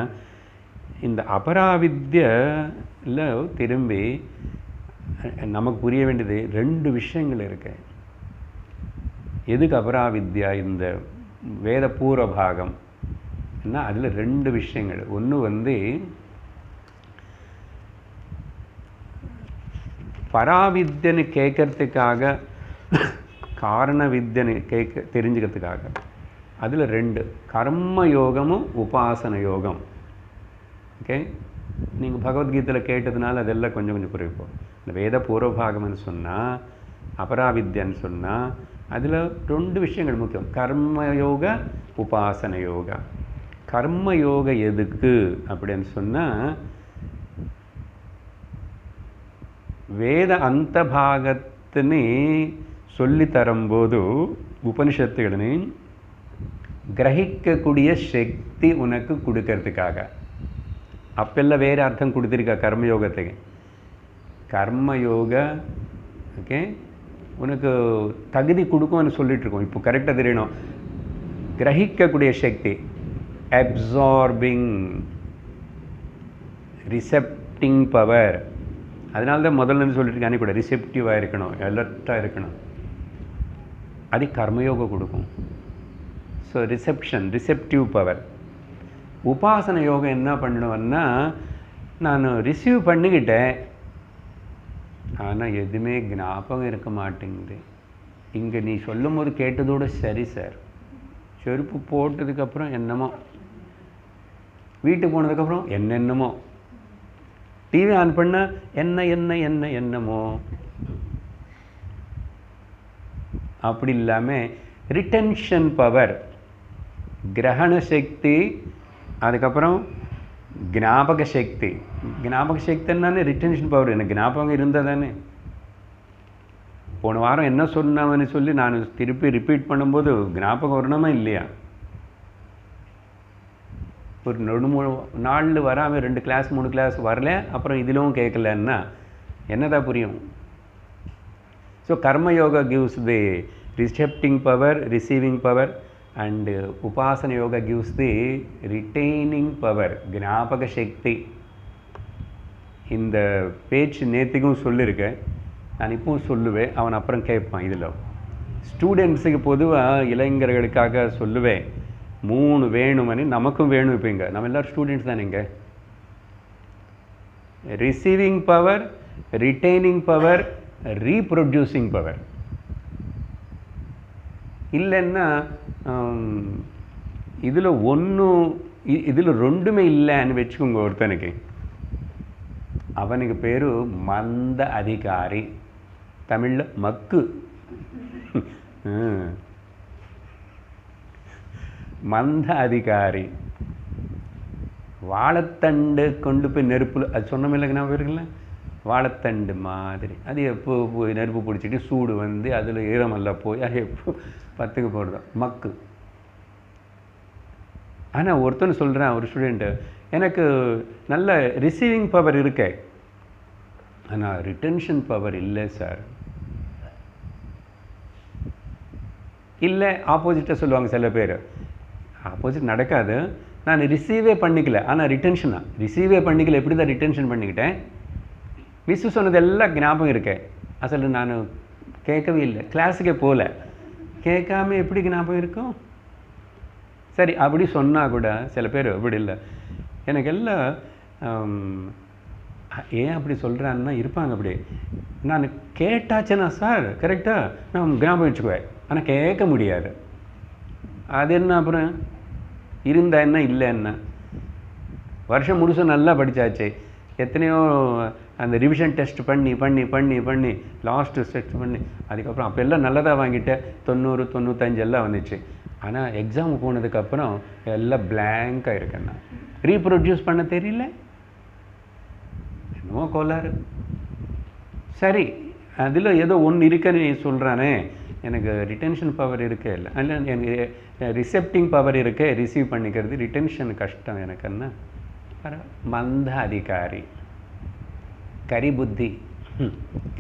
இந்த அபராவித்யில் திரும்பி நமக்கு புரிய வேண்டியது 2 விஷயங்கள் இருக்கு. எதுக்கு அபராவித்யா? இந்த வேத பூர்வ பாகம் என்ன, அதில் 2 விஷயங்கள். ஒன்று பராவித்யன்னு கேட்கறதுக்காக, காரண வித்யன்னு தெரிஞ்சுக்கிறதுக்காக. அதில் 2, கர்ம யோகமும் உபாசன யோகம். ஓகே, நீங்கள் பகவத்கீதையில் கேட்டதுனால அதெல்லாம் கொஞ்சம் கொஞ்சம் புரிப்போம். இந்த வேத பூர்வபாகம்னு சொன்னால், அபராவித்யன்னு சொன்னால், அதில் 2 விஷயங்கள் முக்கியம். கர்மயோக, உபாசன யோகா. கர்மயோக எதுக்கு அப்படின்னு சொன்னால், வேத அந்த பாகத்தினே சொல்லி தரும்போது உபனிஷத்துகளை கிரகிக்கக்கூடிய சக்தி உனக்கு கொடுக்கறதுக்காக. அப்பெல்லாம் வேறு அர்த்தம் கொடுத்துருக்கா கர்மயோகத்துக்கு. கர்மயோக ஓகே உனக்கு தகுதி கொடுக்கும்னு சொல்லிட்டு இருக்கோம். இப்போ கரெக்டாக தெரியணும். கிரகிக்கக்கூடிய சக்தி, அப்சார்பிங், ரிசெப்டிங் பவர். அதனால தான் முதல்ல சொல்லிட்டு அன்றைக்கி கூட ரிசெப்டிவாக இருக்கணும், அலர்ட்டாக இருக்கணும். அது கர்மயோகம் கொடுக்கும். So reception, receptive power. உபாசன யோகம் என்ன பண்ணணும்னா, நான் ரிசீவ் பண்ணிக்கிட்டேன், ஆனால் எதுவுமே ஞாபகம் இருக்க மாட்டேங்குது. இங்கே நீ சொல்லும் போது கேட்டதோடு சரி சார், செருப்பு போட்டதுக்கப்புறம் என்னமோ, வீட்டுக்கு போனதுக்கப்புறம் என்னென்னமோ, டிவி ஆன் பண்ணால் என்னமோ. அப்படி இல்லாமல் ரிட்டென்ஷன் பவர், கிரகண சக்தி, அதுக்கப்புறம் ஞாபக சக்தி. ஞாபக சக்தி என்னன்னு ரிட்டென்ஷன் பவர். எனக்கு ஞாபகம் இருந்தால் தானே. போன வாரம் என்ன சொன்னவன்னு சொல்லி நான் திருப்பி ரிப்பீட் பண்ணும்போது ஞாபகம் வரணுமா இல்லையா? ஒரு 2-3 நாள் வராமல் 2 கிளாஸ் 3 கிளாஸ் வரல, அப்புறம் இதிலும் கேட்கலன்னா என்னதான் புரியும்? So karmayoga gives the recepting power, receiving power, and upasana yoga gives the retaining power, ஞாபக சக்தி. இந்த பேச்சு நேற்றுக்கும் சொல்லியிருக்கேன், நான் இப்பவும் சொல்லுவேன், அவன் அப்புறம் கேட்பான். இதில் ஸ்டூடெண்ட்ஸுக்கு பொதுவாக இளைஞர்களுக்காக சொல்லுவேன், 3 வேணுமனு. நமக்கும் வேணும். இப்போ இங்கே நம்ம எல்லோரும் ஸ்டூடெண்ட்ஸ் தானே. இங்கே receiving power, retaining power, reproducing power. இல்லைன்னா இதில் ஒன்றும் இதில் ரெண்டுமே இல்லைன்னு வச்சுக்கோங்க. ஒருத்தனுக்கு அவனுக்கு பேர் மந்த அதிகாரி, தமிழில் மக்கு. மந்த அதிகாரி. வாழைத்தண்டு கொண்டு போய் நெருப்பில், அது சொன்னமில்லைங்க நான் இருக்குல்ல, வாழைத்தண்டு மாதிரி அது எப்போ போய் நெருப்பு பிடிச்சிட்டு சூடு வந்து அதில் ஈரமெல்லாம் போய் அது எப்போ பத்துக்கு போடுறதோ மக்கு. ஆனால் ஒருத்தன் சொல்கிறான், ஒரு ஸ்டூடெண்ட்டு, எனக்கு நல்ல ரிசீவிங் பவர் இருக்கே, ஆனால் ரிட்டென்ஷன் பவர் இல்லை சார். இல்லை, ஆப்போசிட்டாக சொல்லுவாங்க சில பேர். ஆப்போசிட் நடக்காது. நான் ரிசீவே பண்ணிக்கல, ஆனால் ரிட்டென்ஷனா ரிசீவே பண்ணிக்கல, எப்படி தான் ரிட்டென்ஷன் பண்ணிக்கிட்டேன். மிஸ்ஸு சொன்னதெல்லாம் ஞாபகம் இருக்கேன், அசல் நான் கேட்கவே இல்லை, கிளாஸுக்கே போகல. கேட்காம எப்படி ஞாபகம் இருக்கும்? சரி, அப்படி சொன்னால் கூட சில பேர் அப்படி இல்லை. எனக்கு எல்லாம் ஏன் அப்படி சொல்கிறான்னா இருப்பாங்க அப்படி. நான் கேட்டாச்சேன்னா சார் கரெக்டாக நான் ஞாபகம் வச்சுக்குவேன், ஆனால் கேட்க முடியாது. அது என்ன அப்புறம் இருந்தா என்ன இல்லை என்ன? வருஷம் முழுசும் நல்லா படித்தாச்சு, எத்தனையோ அந்த ரிவிஷன் டெஸ்ட் பண்ணி பண்ணி பண்ணி பண்ணி லாஸ்ட்டு டெஸ்ட் பண்ணி அதுக்கப்புறம் அப்போ எல்லாம் நல்லதாக வாங்கிட்டேன், 90 95 எல்லாம் வந்துச்சு. ஆனால் எக்ஸாம் போனதுக்கப்புறம் எல்லாம் பிளாங்காக இருக்கேன்னா, ரீப்ரொடியூஸ் பண்ண தெரியல, என்னமோ கோளாறு. சரி, அதில் ஏதோ ஒன்று இருக்குன்னு சொல்கிறானே, எனக்கு ரிட்டென்ஷன் பவர் இருக்கே இல்லை, அதில் எனக்கு ரிசெப்டிங் பவர் இருக்கே, ரிசீவ் பண்ணிக்கிறது. ரிட்டென்ஷன் கஷ்டம் எனக்குன்னா. மந்த அதிகாரி, கரி புத்தி.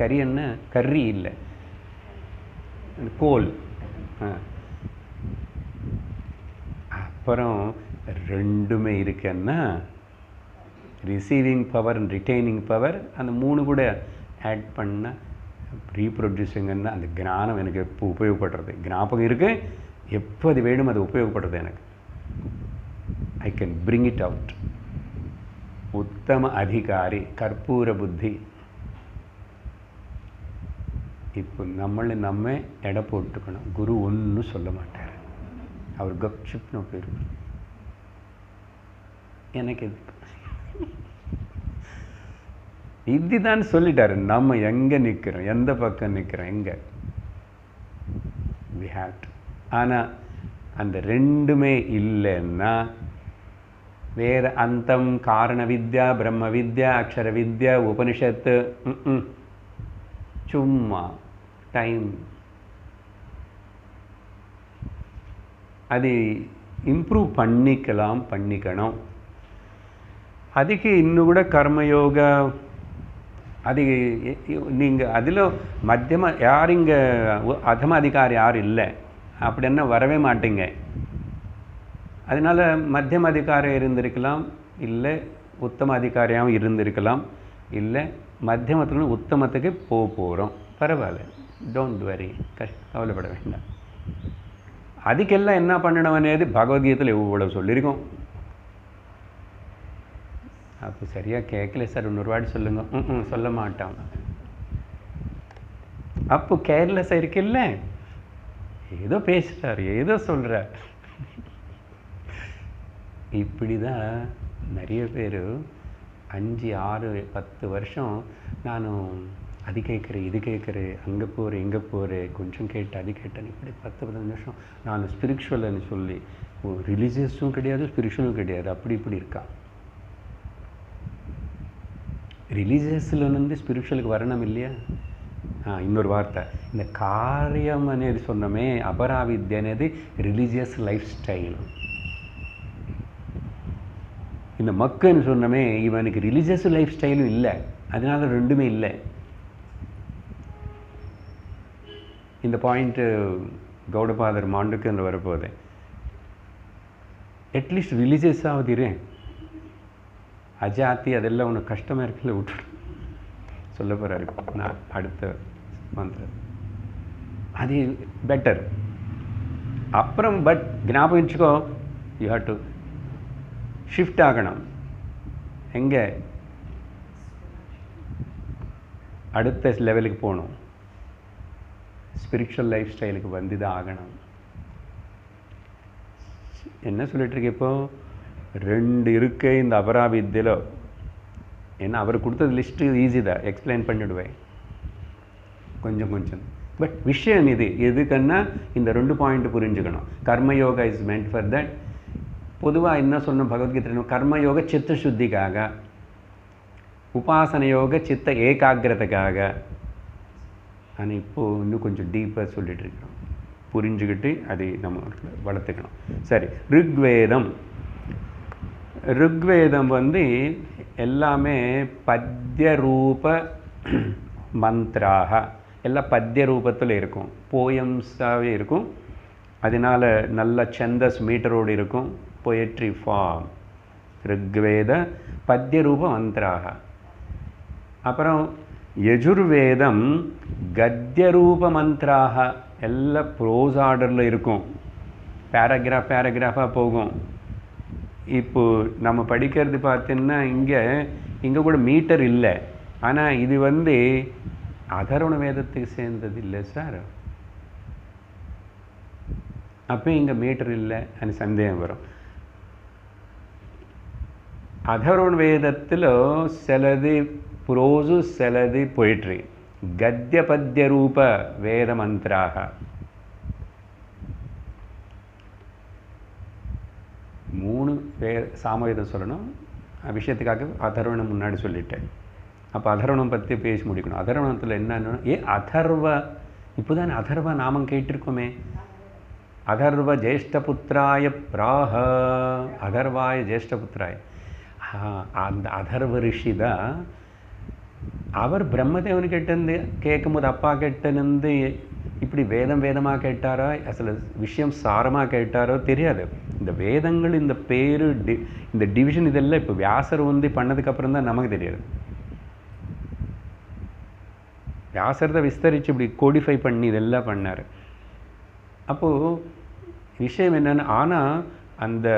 கரி என்ன, கறி இல்லை, கோல். அப்புறம் ரெண்டுமே இருக்குன்னா receiving power and retaining power, அந்த 3 கூட ஆட் பண்ண ரீப்ரொடியூசிங்கன்னா அந்த ஞானம் எனக்கு எப்போ உபயோகப்படுறது, ஞாபகம் இருக்குது, எப்போ அது வேணும் அது உபயோகப்படுறது எனக்கு. I can bring it out. உத்தம அதிகாரி, கற்பூர புத்தி. இப்போ நம்மளை நம்ம எடை போட்டுக்கணும். குரு ஒன்றும் சொல்ல மாட்டார், அவர் கப்சிப்னு போயிருப்பார். எனக்கு இதுதான் சொல்லிட்டாரு. நம்ம எங்கே நிற்கிறோம், எந்த பக்கம் நிற்கிறோம், எங்கே வி ஹேவ் டு. ஆனால் அந்த ரெண்டுமே இல்லைன்னா வேறு அந்தம், காரண வித்யா, பிரம்ம வித்யா, அக்ஷர வித்யா, உபனிஷத்து சும்மா டைம். அது இம்ப்ரூவ் பண்ணிக்கணும். அதுக்கு இன்னும் கூட கர்மயோகா, அது நீங்கள் அதில் மத்தியம யார் இங்கே அதம அதிகாரி யாரும் இல்லை அப்படின்னா வரவே மாட்டீங்க. அதனால் மத்தியம அதிகாரம் இருந்திருக்கலாம், இல்லை உத்தம அதிகாரியாகவும் இருந்திருக்கலாம், இல்லை மத்தியமத்துக்கு உத்தமத்துக்கு போகிறோம். பரவாயில்ல, டோன்ட் வரி, கவலைப்பட வேண்டாம். அதுக்கெல்லாம் என்ன பண்ணணும் అనేది பகவத்கீதையில் எவ்வளோ சொல்லியிருக்கோம். அப்போ சரியாக கேட்கல சார், இன்னொரு வாட்டி சொல்லுங்க. சொல்ல மாட்டான். அப்போ கேர்லெஸ்ஸாக இருக்குல்ல, ஏதோ பேசுகிறார், ஏதோ சொல்கிறார். இப்படி தான் நிறைய பேர் 5 6 10 வருஷம் நானும் அது கேட்குறேன், இது கேட்குறேன், அங்கே போகிறேன், இங்கே போகிறேன், கொஞ்சம் கேட்டேன், அது கேட்டேன், இப்படி 10-15 வருஷம் நான் ஸ்பிரிச்சுவல்னு சொல்லி, ரிலீஜியஸும் கிடையாது, ஸ்பிரிச்சுவலும் கிடையாது, அப்படி இப்படி இருக்கா. ரிலீஜியஸில் வந்து ஸ்பிரிச்சுவலுக்கு வரணும் இல்லையா? இன்னொரு வார்த்தை, இந்த காரியம் అనేది சொன்னமே, அபராவித்யா అనేది ரிலீஜியஸ் லைஃப் ஸ்டைல். இந்த மக்கன்னு சொன்னமே, இவனுக்கு ரிலீஜியஸ் லைஃப் ஸ்டைலும் இல்லை, அதனால ரெண்டுமே இல்லை. இந்த பாயிண்ட்டு கௌடபாதர் மாண்டுக்குன்னு வரப்போகுது. அட்லீஸ்ட் ரிலீஜியஸாவது இரேன், அஜாத்தி அதெல்லாம் உனக்கு கஷ்டமாக இருக்குல்ல, விட்டுரு சொல்ல போகிறாரு நான் அடுத்த மந்திரம். అది బెటర్. அப்புறம் பட் ஞாபகம் வச்சுக்கோ, யூ ஹேவ் டு ஷிஃப்ட் ஆகணும். எங்கே? அடுத்த லெவலுக்கு போகணும். ஸ்பிரிச்சுவல் லைஃப் ஸ்டைலுக்கு வந்து தான் ஆகணும். என்ன சொல்லிட்டு இருக்க இப்போ? 2 இருக்கு இந்த அபராவித்தியில். ஏன்னா அவர் கொடுத்தது லிஸ்ட்டு ஈஸி தான், எக்ஸ்பிளைன் பண்ணிவிடுவேன் கொஞ்சம் கொஞ்சம். பட் விஷயம் இது எதுக்குன்னா இந்த 2 பாயிண்ட் புரிஞ்சுக்கணும். Karma yoga is meant for that. பொதுவாக என்ன சொன்ன பகவத்கீதை, கர்மயோக சித்த சுத்திக்காக, உபாசன யோக சித்த ஏகாகிரதைக்காக. ஆனால் இப்போது இன்னும் கொஞ்சம் டீப்பாக சொல்லிட்டு இருக்கிறோம். புரிஞ்சுக்கிட்டு அதை நம்ம வளர்த்துக்கணும். சரி, ருக்வேதம் வந்து எல்லாமே பத்ய ரூப மந்த்ராக, எல்லாம் பத்ய ரூபத்தில் இருக்கும், போயம்ஸாகவே இருக்கும். அதனால் நல்ல சந்தஸ் மீட்டரோடு இருக்கும், பொயட்ரி ஃபார்ம். ருக்வேத பத்ய ரூப மந்த்ராக. அப்புறம் யஜுர்வேதம் கத்ய ரூப மந்த்ராக, எல்லாம் ப்ரோஸ் ஆர்டரில் இருக்கும், பேராகிராஃபாக போகும். இப்போது நம்ம படிக்கிறது பார்த்தீங்கன்னா இங்கே கூட மீட்டர் இல்லை. ஆனால் இது வந்து அதர்வண வேதத்துக்கு சேர்ந்தது இல்லை சார். அப்போ இங்கே மீட்டர் இல்லை అని சந்தேகம் வரும். அதர்வண வேதத்தில் சிலது புரோசு, சிலது பொயிட்ரி. கத்ய பத்ய ரூப வேத மந்த்ராக. 3 சாமவேதம் சொல்லணும். விஷயத்துக்காக அதர்வணம் முன்னாடி சொல்லிட்டேன். அப்போ அதர்வணம் பற்றி பேசி முடிக்கணும். அதர்வணத்தில் என்னன்னு, அதர்வ, இப்போ தான் அதர்வ நாமம் கேட்டிருக்கோமே. அதர்வ ஜேஷ்டபுத்திராய பிராஹ, அதர்வாய ஜேஷ்டபுத்திராய. அந்த அதர்வ ரிஷி தான். அவர் பிரம்மதேவன் கிட்டேருந்து கேட்கும்போது அப்பா கிட்டேருந்து இப்படி வேதமாக கேட்டாரோ, அசல விஷயம் சாரமாக கேட்டாரோ தெரியாது. இந்த வேதங்கள், இந்த பேர், இந்த டிவிஷன், இதெல்லாம் இப்போ வியாசர் வந்து பண்ணதுக்கப்புறம் தான் நமக்கு தெரியாது. வியாசர் தான் விஸ்தரித்து இப்படி கோடிஃபை பண்ணி இதெல்லாம் பண்ணார். அப்போது விஷயம் என்னென்னு, ஆனால் அந்த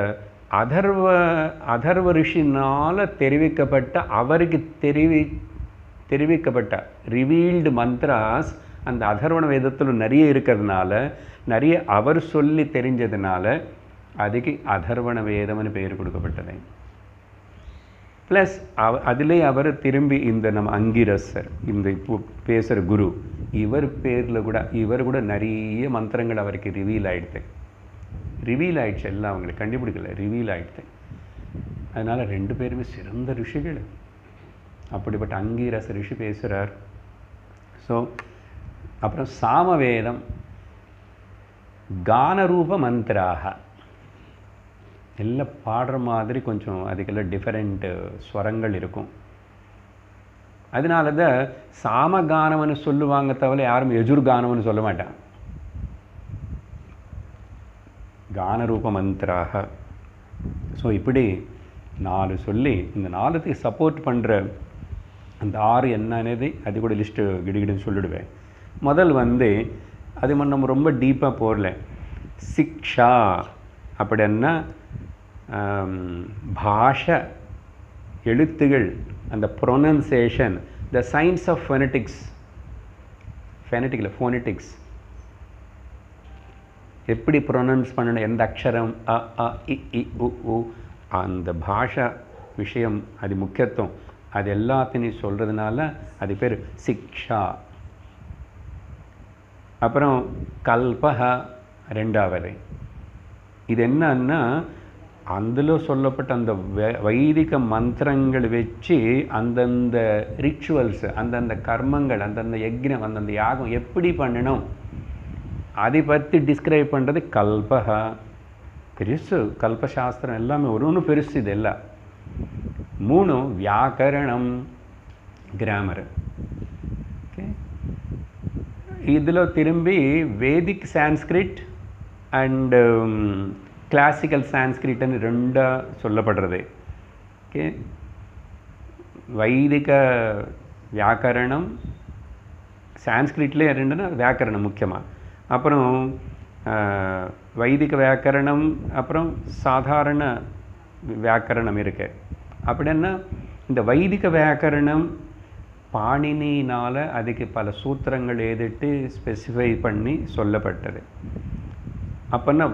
அதர்வ ரிஷினால் தெரிவிக்கப்பட்ட, அவருக்கு தெரிவிக்கப்பட்ட ரிவீல்டு மந்த்ராஸ் அந்த அதர்வண வேதத்தில் நிறைய இருக்கிறதுனால, நிறைய அவர் சொல்லி தெரிஞ்சதுனால அதுக்கு அதர்வண வேதம்னு பெயர் கொடுக்கப்பட்டது. ப்ளஸ் அதிலே அவர் திரும்பி இந்த நம்ம அங்கிரசர், இந்த இப்போ பேசுகிற குரு, இவர் கூட நிறைய மந்திரங்கள் அவருக்கு ரிவீல் ஆகிடுது. எல்லாம் அவங்களுக்கு கண்டுபிடிக்கல, ரிவீல் ஆகிடுது. அதனால் 2 பேருமே சிறந்த ரிஷிகள். அப்படிப்பட்ட அங்கீரச ரிஷி பேசுகிறார். ஸோ அப்புறம் சாமவேதம் கானரூப மந்திராக, எல்லாம் பாடுற மாதிரி கொஞ்சம் அதுக்கெல்லாம் டிஃபரெண்ட் ஸ்வரங்கள் இருக்கும். அதனால தான் சாமகானம்னு சொல்லுவாங்க தவிர யாரும் யஜுர்கானம்னு சொல்ல மாட்டாங்க. கானரூப மந்திராக. ஸோ இப்படி 4 சொல்லி இந்த 4த்துக்கு சப்போர்ட் பண்ணுற அந்த 6 என்னன்னது அது கூட லிஸ்ட்டு கிடுகிடுன்னு சொல்லிடுவேன். முதல் வந்து அது நம்ம ரொம்ப டீப்பாக போகல. சிக்ஷா அப்படின்னா பாஷை, எழுத்துகள், அந்த pronunciation, the science of phonetics. Phonetics எப்படி ப்ரொனன்ஸ் பண்ணணும், எந்த அக்ஷரம், அ அ இ இ உ உ, அந்த பாஷா விஷயம், அது முக்கியத்துவம், அது எல்லாத்தையும் சொல்கிறதுனால அது பேர் சிக்ஷா. அப்புறம் கல்பக 2வது. இது என்னன்னா அதில் சொல்லப்பட்ட அந்த வைதிக மந்திரங்கள் வச்சு அந்தந்த ரிச்சுவல்ஸ், அந்தந்த கர்மங்கள், அந்தந்த யக்ஞம், அந்தந்த யாகம் எப்படி பண்ணணும் அதை பற்றி டிஸ்கிரைப் பண்ணுறது கல்பக. பெருசு கல்பசாஸ்திரம் எல்லாமே ஒன்று பெருசு. இது எல்லாம் 3 வியாக்கரணம், கிராமர். ஓகே, இதில் திரும்பி வேதிக் சான்ஸ்கிரிட் அண்டு கிளாசிக்கல் சான்ஸ்கிரிட்னு 2 சொல்லப்படுறது. ஓகே, வைதிக வியாக்கரணம், சான்ஸ்கிரிட்லேயே 2ன்னா வியாக்கரணம் முக்கியமாக, அப்புறம் வைதிக வியாக்கரணம், அப்புறம் சாதாரண வியாக்கரணம் இருக்கு. அப்படின்னா இந்த வைதிக வியாக்கரணம் பாணினினால் அதுக்கு பல சூத்திரங்கள் எழுதிட்டு ஸ்பெசிஃபை பண்ணி சொல்லப்பட்டது. அப்போன்னா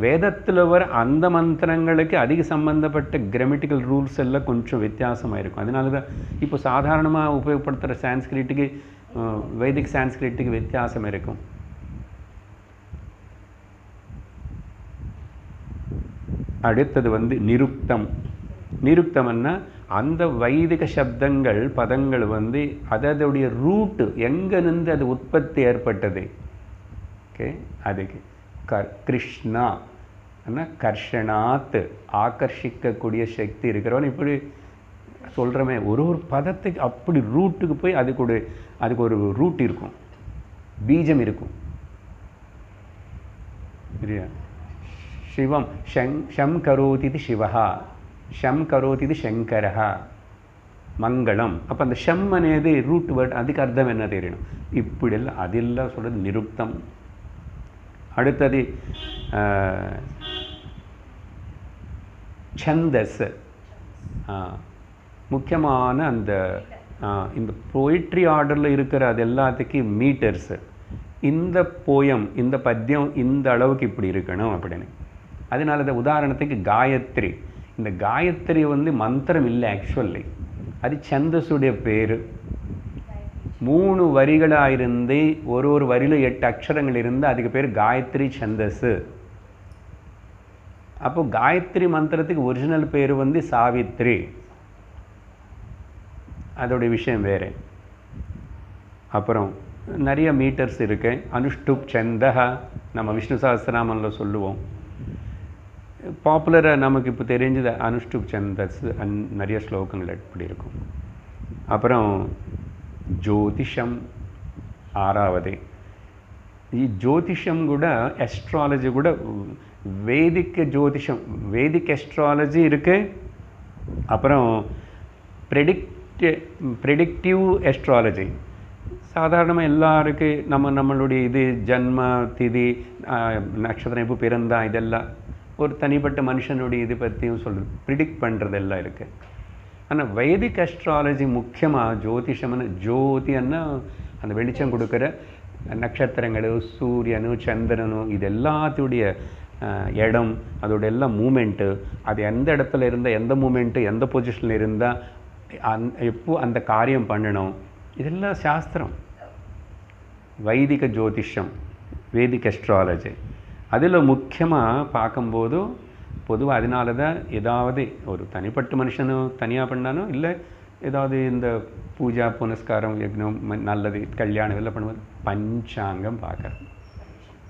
வேதத்தில் வர அந்த மந்திரங்களுக்கு அதிக சம்பந்தப்பட்ட கிராமட்டிக்கல் ரூல்ஸ் எல்லாம் கொஞ்சம் வித்தியாசமாக இருக்கும். அதனால தான் இப்போ சாதாரணமாக உபயோகப்படுத்துகிற சான்ஸ்கிரிட்டுக்கு வைதிக் சான்ஸ்கிரிட்டுக்கு வித்தியாசம் இருக்கும். அடுத்தது வந்து நிருக்தம். நிருக்தம்னா அந்த வைதிக சப்தங்கள் பதங்கள் வந்து அதோடைய ரூட்டு எங்கேருந்து அது உற்பத்தி ஏற்பட்டது. ஓகே, அதுக்கு கிருஷ்ணா கர்ஷனாத் ஆகர்ஷிக்கக்கூடிய சக்தி இருக்கிறவன் இப்படி சொல்கிறோமே. ஒரு ஒரு பதத்துக்கு அப்படி ரூட்டுக்கு போய் அதுக்கு ஒரு ரூட் இருக்கும், பீஜம் இருக்கும். சரியா? சிவம் ஷம் கரோதி சிவஹா, ஷம் கரோதி சங்கரஹா, மங்களம். அப்போ அந்த ஷம் అనేది ரூட் வேர்ட், அதுக்கு அர்த்தம் என்ன தெரியணும். இப்படியெல்லாம் அதெல்லாம் சொல்கிறது நிருக்தம். அடுத்தது சந்தஸ். முக்கியமான அந்த இந்த போயிட்ரி ஆர்டரில் இருக்கிற அது எல்லாத்துக்கும் மீட்டர்ஸு. இந்த போயம், இந்த பத்தியம் இந்த அளவுக்கு இப்படி இருக்கணும் அப்படின்னு. அதனால தான் உதாரணத்துக்கு காயத்ரி. இந்த காயத்ரி வந்து மந்திரம் இல்லை, ஆக்சுவலி அது சந்தஸுடைய பேர். 3 வரிகளாக இருந்து ஒரு வரியில் 8 அக்ஷரங்கள் இருந்து அதுக்கு பேர் காயத்ரி சந்தஸு. அப்போ காயத்ரி மந்திரத்துக்கு ஒரிஜினல் பேர் வந்து சாவித்ரி. அதோடைய விஷயம் வேறு. அப்புறம் நிறைய மீட்டர்ஸ் இருக்கு. அனுஷ்டுப் சந்தஹா நம்ம விஷ்ணு சஹஸ்ரநாமம்ல சொல்லுவோம். பாப்புலராக நமக்கு இப்போ தெரிஞ்சது அனுஷ்டுப் சந்தஸ். நிறைய ஸ்லோகங்கள் இப்படி இருக்கும். அப்புறம் ஜோதிஷம் 6வது. ఈ జ్యోతిషం కూడా எஸ்ட்ராலஜி கூட வேதிக் ஜோதிஷம், வேதிக் எஸ்ட்ராலஜி இருக்கு. அப்புறம் ப்ரெடிக்டிவ் எஸ்ட்ராலஜி. சாதாரணமாக எல்லாருக்கும் நம்மளுடைய இது ஜன்ம திதி நட்சத்திரம் எப்போ பிறந்தா இதெல்லாம் ஒரு தனிப்பட்ட மனுஷனுடைய இது பற்றியும் சொல்கிறது, ப்ரிடிக்ட் பண்ணுறதெல்லாம் இருக்குது. ஆனால் வைதிக் அஸ்ட்ராலஜி முக்கியமாக ஜோதிஷம்னு ஜோதின்னா அந்த வெளிச்சம் கொடுக்குற நட்சத்திரங்களும் சூரியனும் சந்திரனும் இது எல்லாத்துடைய இடம், அதோட எல்லாம் மூமெண்ட்டு, அது எந்த இடத்துல இருந்தால் எந்த மூமெண்ட்டு எந்த பொசிஷனில் இருந்தால் எப்போ அந்த காரியம் பண்ணணும், இதெல்லாம் சாஸ்திரம். வைதிக ஜோதிஷம், வேதிக் அஸ்ட்ராலஜி. அதில் முக்கியமாக பார்க்கும்போது பொதுவாக அதனால தான் ஏதாவது ஒரு தனிப்பட்ட மனுஷனும் தனியாக பண்ணாலும் இல்லை ஏதாவது இந்த பூஜா புனஸ்காரம் யக்னம் நல்லது கல்யாணம் எல்லாம் பண்ணும்போது பஞ்சாங்கம் பார்க்குறோம்.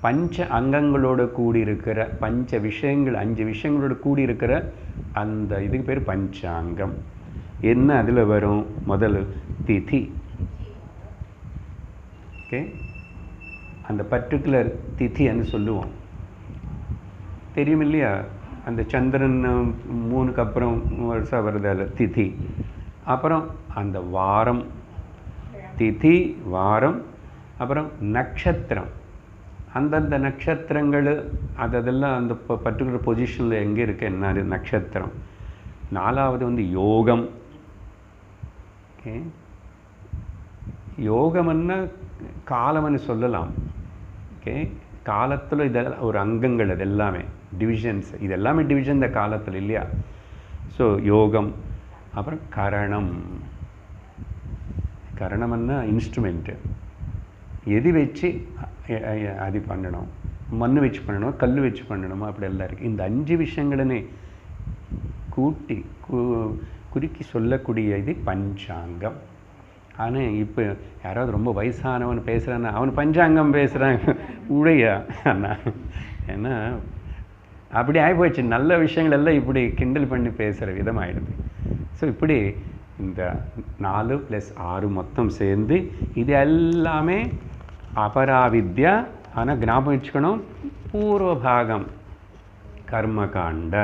பஞ்ச அங்கங்களோடு கூடியிருக்கிற 5 விஷயங்களோடு கூடியிருக்கிற அந்த இதுக்கு பேர் பஞ்சாங்கம். என்ன அதில் வரும்? முதல் திதி. ஓகே, அந்த பர்டிகுலர் திதின்னு சொல்லுவோம், தெரியும் இல்லையா? அந்த சந்திரன் 3க்கு அப்புறம் வருஷம் வருது அதில் திதி. அப்புறம் அந்த வாரம், திதி வாரம், அப்புறம் நட்சத்திரம். அந்தந்த நட்சத்திரங்கள் அதெல்லாம் அந்த பர்டிகுலர் பொசிஷனில் எங்கே இருக்கு என்ன நட்சத்திரம். 4வது வந்து யோகம். ஓகே, யோகம்னா காலம்னு சொல்லலாம். ஓகே, காலத்தில் இதெல்லாம் ஒரு அங்கங்கள், அது எல்லாமே டிவிஷன்ஸ், இது எல்லாமே டிவிஷன் இந்த காலத்தில் இல்லையா? ஸோ யோகம். அப்புறம் கரணம். கரணம்னா இன்ஸ்ட்ருமெண்ட்டு. எது வச்சு அது பண்ணணும், மண் வச்சு பண்ணணும், கல் வச்சு பண்ணணுமா, அப்படி எல்லாம் இருக்குது. இந்த 5 விஷயங்களே கூட்டி குறுக்கி சொல்லக்கூடிய இது பஞ்சாங்கம். ஆனால் இப்போ யாராவது ரொம்ப வயசானவன் பேசுகிறான்னா அவன் பஞ்சாங்கம் பேசுகிறாங்க உடையா அண்ணா. ஏன்னா அப்படி ஆகிப்போச்சு. நல்ல விஷயங்கள் எல்லாம் இப்படி கிண்டல் பண்ணி பேசுகிற விதம் ஆகிடுது. ஸோ இப்படி இந்த 4 + 6 மொத்தம் சேர்ந்து இது எல்லாமே அபராவித்யா. ஆனால் ஞாபகம் வச்சுக்கணும், பூர்வபாகம் கர்மகாண்ட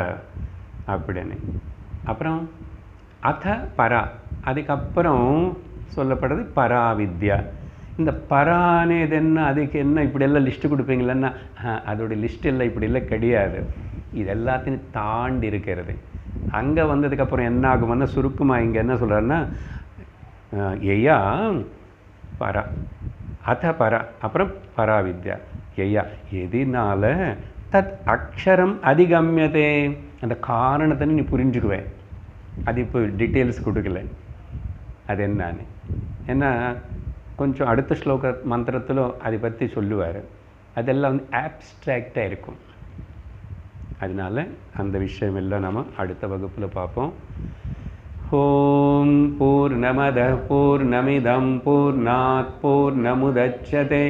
அப்படின்னு. அப்புறம் அத பரா, அதுக்கப்புறம் சொல்லப்படுறது பராவித்யா. இந்த பரானேது என்ன, அதுக்கு என்ன இப்படியெல்லாம் லிஸ்ட்டு கொடுப்பீங்களன்னா, அதோடைய லிஸ்ட் எல்லாம் இப்படியெல்லாம் கிடையாது. இது எல்லாத்தையும் தாண்டி இருக்கிறது. அங்கே வந்ததுக்கப்புறம் என்ன ஆகும்னா, சுருக்கமாக இங்கே என்ன சொல்கிறாருன்னா, யயா பரா அத பரா, அப்புறம் பராவித்யா யயா எதினால தத் அக்ஷரம் அதிகம்யதே, அந்த காரணத்தை நீ புரிஞ்சுக்குவேன். அது இப்போ டீட்டெயில்ஸ் கொடுக்கல அது என்னன்னு. ஏன்னா கொஞ்சம் அடுத்த ஸ்லோக மந்திரத்தில் அதை பற்றி சொல்லுவார். அதெல்லாம் வந்து ஆப்ஸ்ட்ராக்டாக இருக்கும். அதனால அந்த விஷயம் எல்லாம் நம்ம அடுத்த வகுப்பில் பார்ப்போம். ஓம் பூர்ணமத பூர்ணமிதம் பூர்ணாத் பூர்ணமுதச்யதே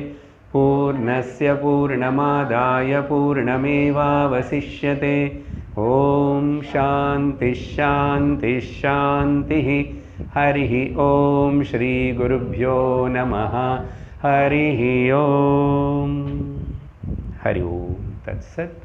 பூர்ணஸ்ய பூர்ணமாதாய பூர்ணமேவாவசிஷ்யதே. ஓம் சாந்தி ஷாந்தி ஷாந்தி. ஹரி ஓம் ஸ்ரீ குருப்யோ நமः. ஹரி ஓம். ஹரி ஓம் தத்சத்.